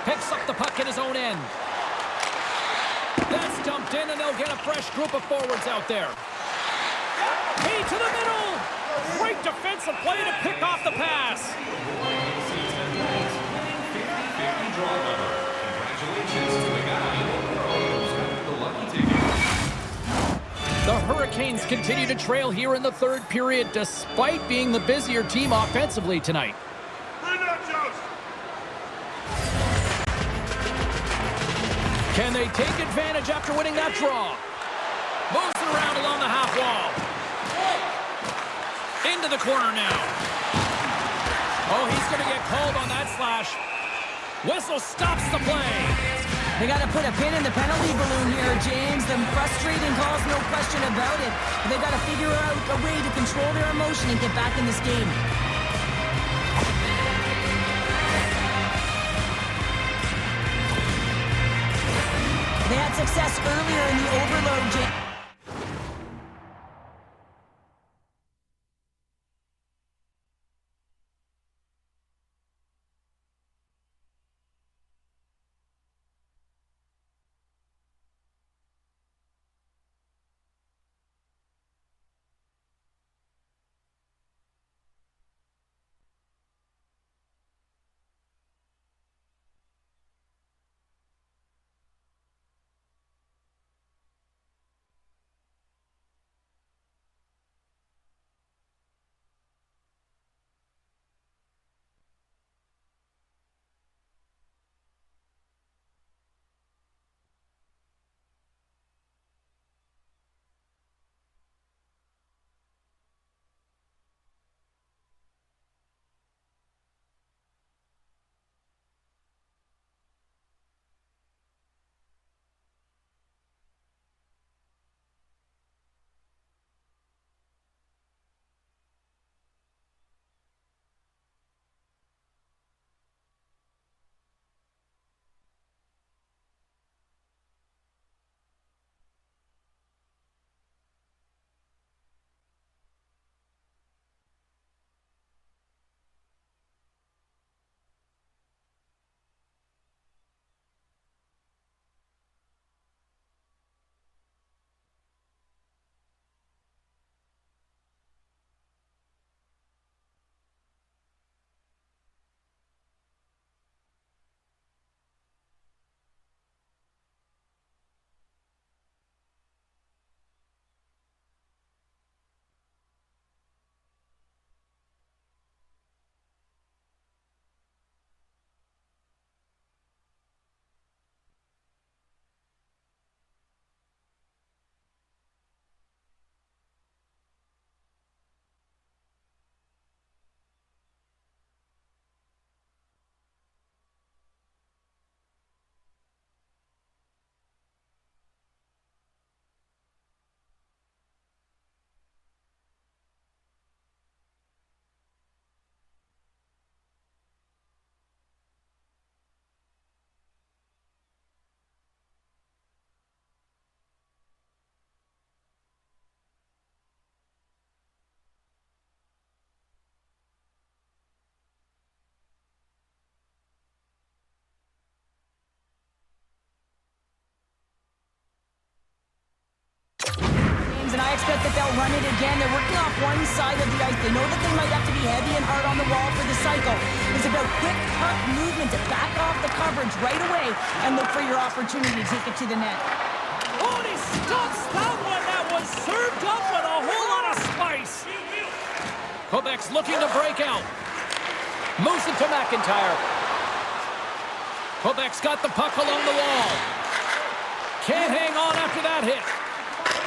Picks up the puck in his own end. That's dumped in, and they'll get a fresh group of forwards out there. Key to the middle. Great defensive play to pick off the pass. Congratulations to the Hurricanes continue to trail here in the third period despite being the busier team offensively tonight. Can they take advantage after winning that draw? Moves it around along the half wall. Into the corner now. Oh, he's going to get called on that slash. Whistle stops the play. They got to put a pin in the penalty balloon here, James. The frustrating calls, no question about it. They got to figure out a way to control their emotion and get back in this game. They had success earlier in the overload, James. And I expect that they'll run it again. They're working off one side of the ice. They know that they might have to be heavy and hard on the wall for the cycle. It's about quick puck movement to back off the coverage right away and look for your opportunity to take it to the net. Oh, and he stops that one. That was served up with a whole lot of spice. Quebec's looking to break out. Moves it to McIntyre. Quebec's got the puck along the wall. Can't hang on after that hit.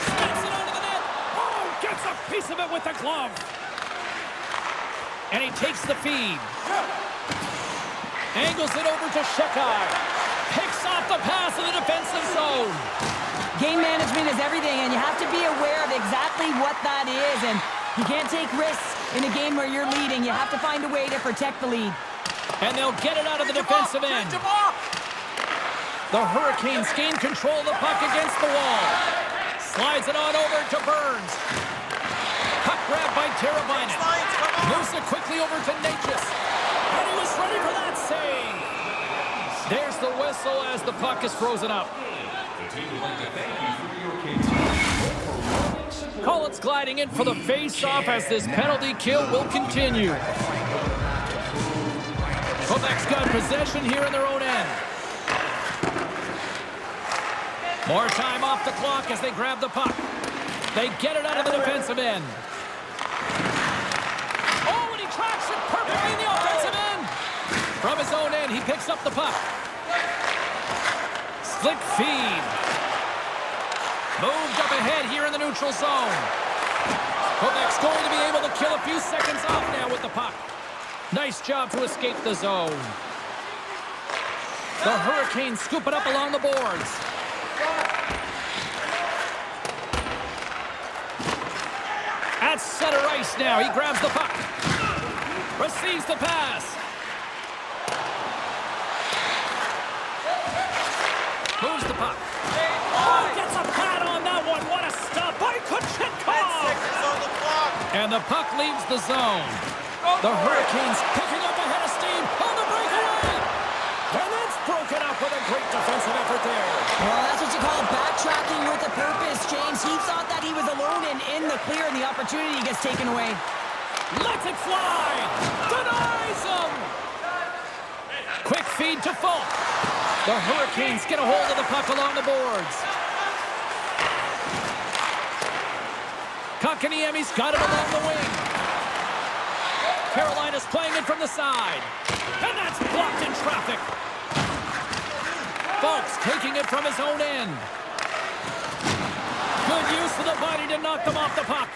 Snaps it onto the net. Oh, gets a piece of it with the glove. And he takes the feed. Angles it over to Shekai. Picks off the pass in the defensive zone. Game management is everything, and you have to be aware of exactly what that is. And you can't take risks in a game where you're leading. You have to find a way to protect the lead. And they'll get it out of the defensive end. The Hurricanes gain control of the puck against the wall. Slides it on over to Burns. Puck grab by Teravainen. Moves it quickly over to Natchez. And he was ready for that save. There's the whistle as the puck is frozen up. Collitt's gliding in for the face-off as this penalty kill will continue. Quebec's got possession here in their own end. More time off the clock as they grab the puck. They get it out of the defensive end. Oh, and he tracks it perfectly in the offensive end. From his own end, he picks up the puck. Slick feed. Moved up ahead here in the neutral zone. Quebec's going to be able to kill a few seconds off now with the puck. Nice job to escape the zone. The Hurricanes scoop it up along the boards. At center ice now. He grabs the puck. Receives the pass. Moves the puck. Oh, gets a pad on that one. What a stop by Kuchetkov. 10 seconds on the clock. And the puck leaves the zone. The Hurricanes picking up a head of steam on the breakaway. And that's broken up with a great defensive effort there. Well, that's what you call backtracking with a purpose, James. He thought that he was alone and in the clear, and the opportunity gets taken away. Lets it fly. Denies him. Quick feed to Fulk. The Hurricanes get a hold of the puck along the boards. Kotkaniemi's got it along the wing. Carolina's playing it from the side. And that's blocked in traffic. Fulk's taking it from his own end. Good use of the body to knock them off the puck.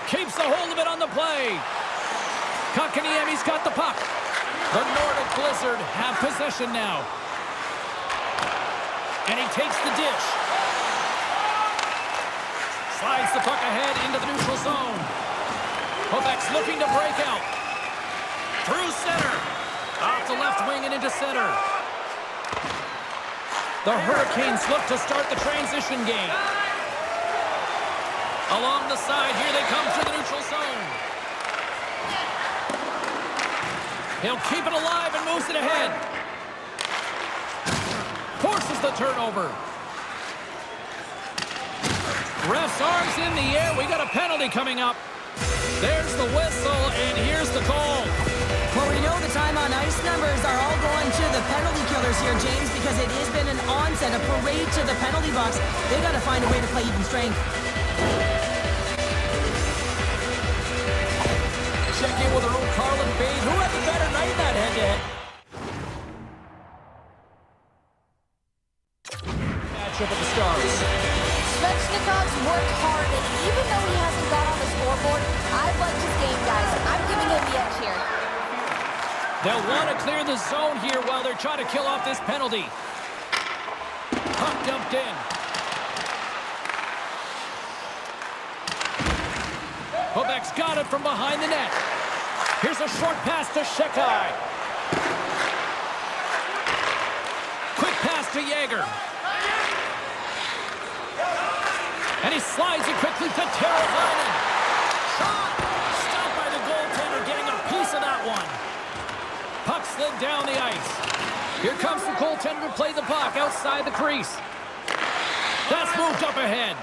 Keeps a hold of it on the play. Kotkaniemi's got the puck. The Nordic Blizzard have possession now. And he takes the dish. Slides the puck ahead into the neutral zone. Quebec's looking to break out. Through center. Off the left wing and into center. The Hurricanes look to start the transition game. Along the side, here they come through the neutral zone. He'll keep it alive and moves it ahead. Forces the turnover. Ref's arms in the air. We got a penalty coming up. There's the whistle, and here's the call. Well, we know the time on ice numbers are all going to the penalty killers here, James, because it has been an onset, a parade to the penalty box. They got to find a way to play even strength. Check in with our own Carlin Bade. Who had the better night in that head-to-head? Matchup of the Stars. Svechnikov's worked hard, and even though he hasn't got on the scoreboard, I've liked his game, guys. I'm giving him the edge here. They'll want to clear the zone here while they're trying to kill off this penalty. Puck dumped in. Quebec's got it from behind the net. Here's a short pass to Shekai. Quick pass to Yager. And he slides it quickly to Teravainen. Shot! Stopped by the goaltender, getting a piece of that one. Puck slid down the ice. Here comes the goaltender to play the puck outside the crease. That's moved up ahead.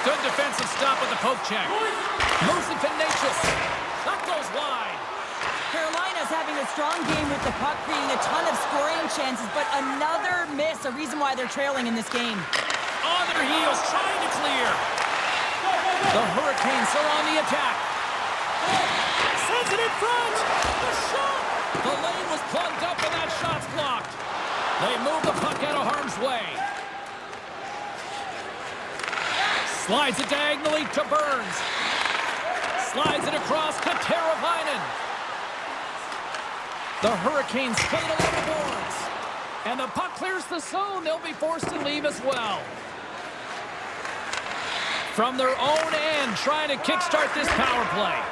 Good defensive stop with the poke check. Moves it to Natchez. That goes wide. Carolina's having a strong game with the puck, creating a ton of scoring chances, but another miss, a reason why they're trailing in this game. On their heels, trying to clear. The Hurricanes are on the attack. Sends it in front. The shot. The lane was plugged up and that shot's blocked. They move the puck out of harm's way. Slides it diagonally to Burns. Slides it across to Teravainen. The Hurricanes play it along the boards. And the puck clears the zone. They'll be forced to leave as well. From their own end, trying to kickstart this power play.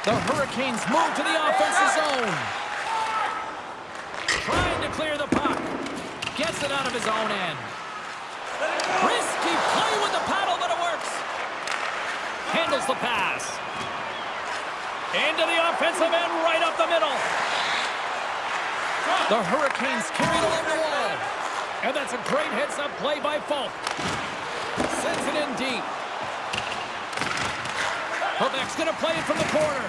The Hurricanes move to the offensive zone. Trying to clear the puck. Gets it out of his own end. Risky play with the paddle, but it works. Handles the pass. Into the offensive end, right up the middle. The Hurricanes carried along the wall. And that's a great heads-up play by Fulk. Sends it in deep. Quebec's going to play it from the corner.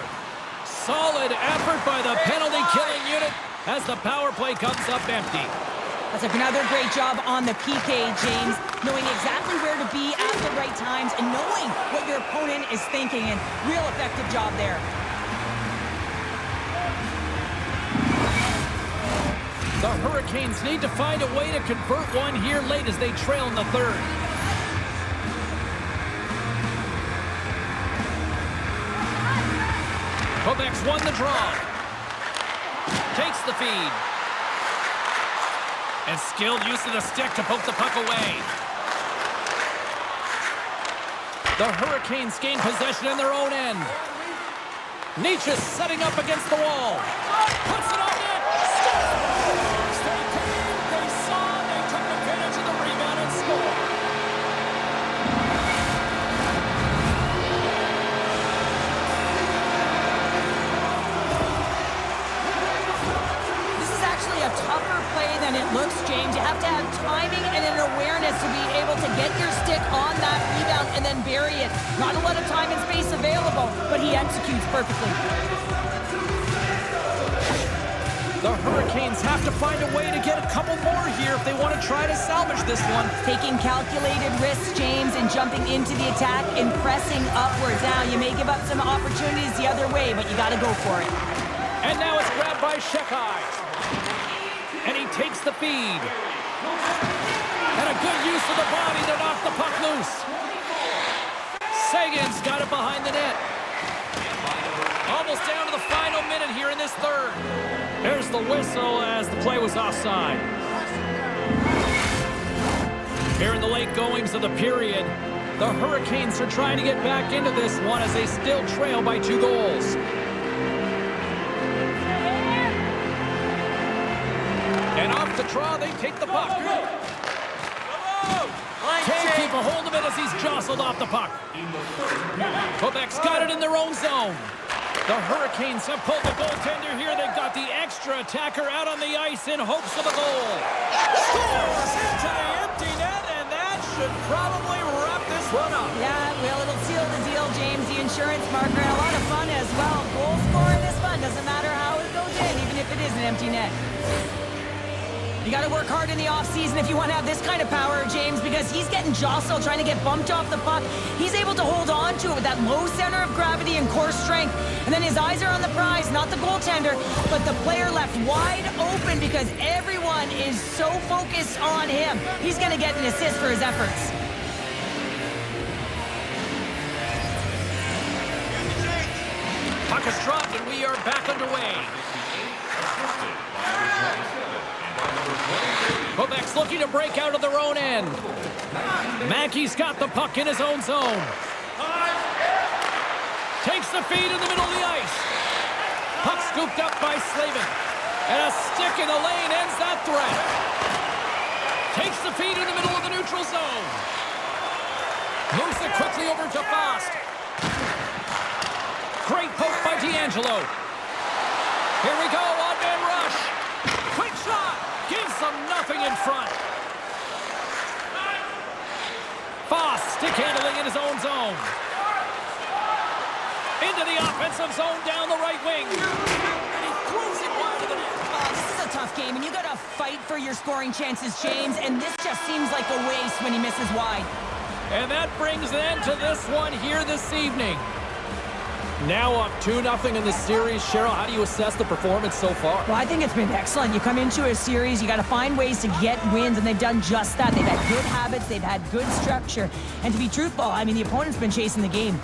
Solid effort by the penalty-killing unit as the power play comes up empty. That's another great job on the PK, James. Knowing exactly where to be at the right times and knowing what your opponent is thinking, and real effective job there. The Hurricanes need to find a way to convert one here late as they trail in the third. Quebec's won the draw. Takes the feed. And skilled use of the stick to poke the puck away. The Hurricanes gain possession in their own end. Nietzsche setting up against the wall. Puts it on net. Scores! They came, they saw, they took advantage of the rebound and scored. This is actually a tougher play than it looks, James. You have to have timing and an awareness to be able to get your stick on that rebound and then bury it. Not a lot of time and space available, but he executes perfectly. The Hurricanes have to find a way to get a couple more here if they want to try to salvage this one. Taking calculated risks, James, and jumping into the attack and pressing upwards. Now, you may give up some opportunities the other way, but you got to go for it. And now it's grabbed by S.O.A.C.J.V. And he takes the feed. And a good use of the body to knock the puck loose. Sagan's got it behind the net. Almost down to the final minute here in this third. There's the whistle as the play was offside. Here in the late goings of the period, the Hurricanes are trying to get back into this one as they still trail by 2 goals. And off the draw, they take the puck. Can't keep a hold of it as he's jostled off the puck. Quebec's got it in their own zone. The Hurricanes have pulled the goaltender here. They've got the extra attacker out on the ice in hopes of a goal. Scores into the empty net, and that should probably wrap this one up. Yeah, well, it'll seal the deal, James. The insurance marker, and a lot of fun as well. Goal scoring is fun. Doesn't matter how it goes in, even if it is an empty net. You got to work hard in the offseason if you want to have this kind of power, James, because he's getting jostled, trying to get bumped off the puck. He's able to hold on to it with that low center of gravity and core strength. And then his eyes are on the prize, not the goaltender, but the player left wide open because everyone is so focused on him. He's going to get an assist for his efforts. Puck is dropped, and we are back underway. Quebec's looking to break out of their own end. Mackey's got the puck in his own zone. Takes the feed in the middle of the ice. Puck scooped up by Slavin. And a stick in the lane ends that threat. Takes the feed in the middle of the neutral zone. Moves it quickly over to Fost. Great poke by D'Angelo. Here we go, on-man rush. Quick shot. Gives them nothing in front. Fost stick handling in his own zone. Into the offensive zone down the right wing. And he throws it wide of the net. Oh, this is a tough game, and you got to fight for your scoring chances, James. And this just seems like a waste when he misses wide. And that brings an end to this one here this evening. Now up 2-0 in the series. Cheryl, how do you assess the performance so far? Well, I think it's been excellent. You come into a series, you got to find ways to get wins, and they've done just that. They've had good habits, they've had good structure. And to be truthful, I mean, the opponent's been chasing the game.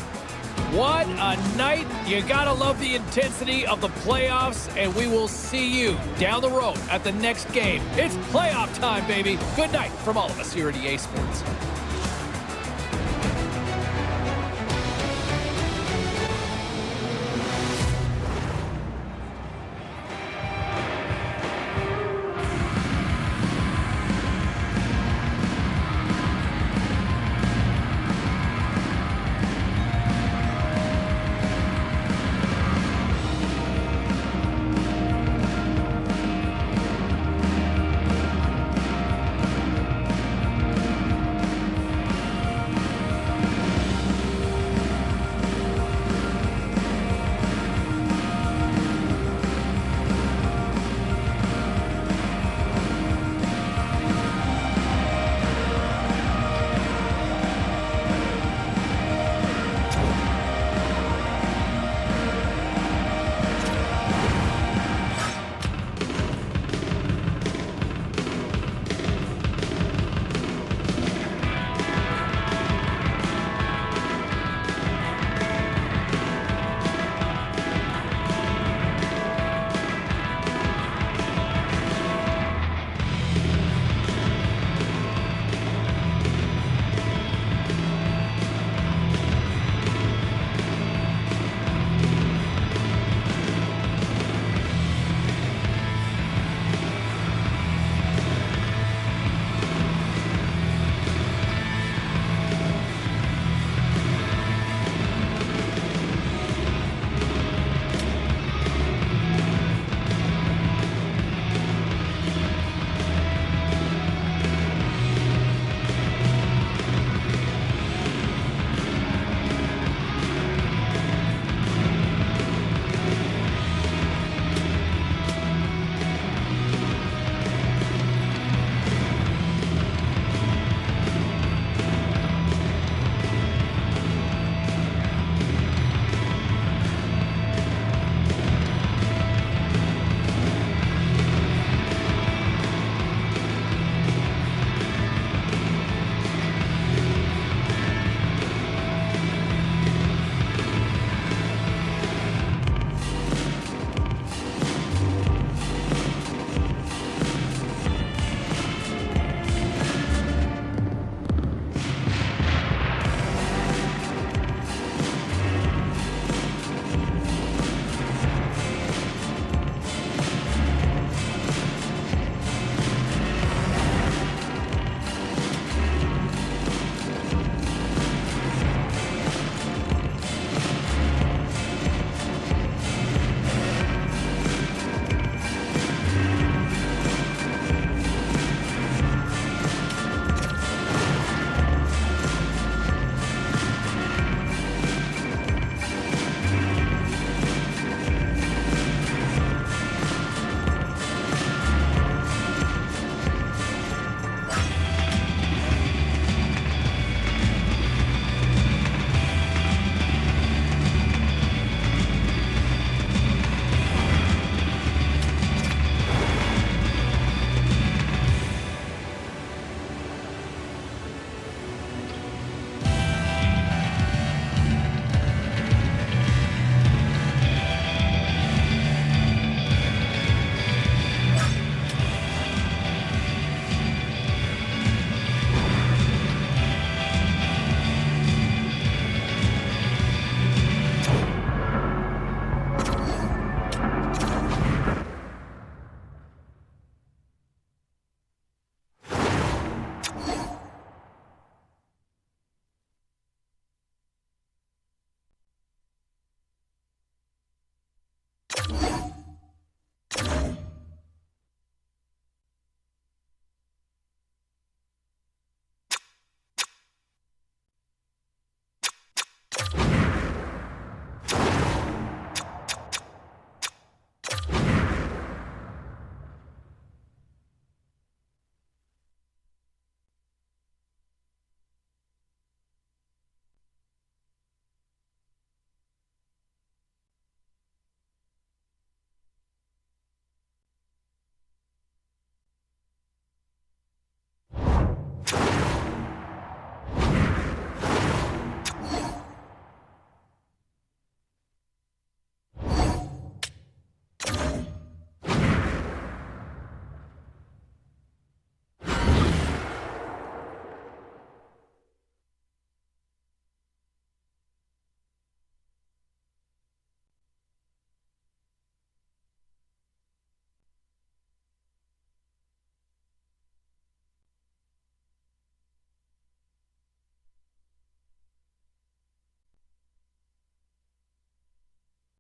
What a night. You gotta love the intensity of the playoffs, and we will see you down the road at the next game. It's playoff time, baby. Good night from all of us here at EA Sports.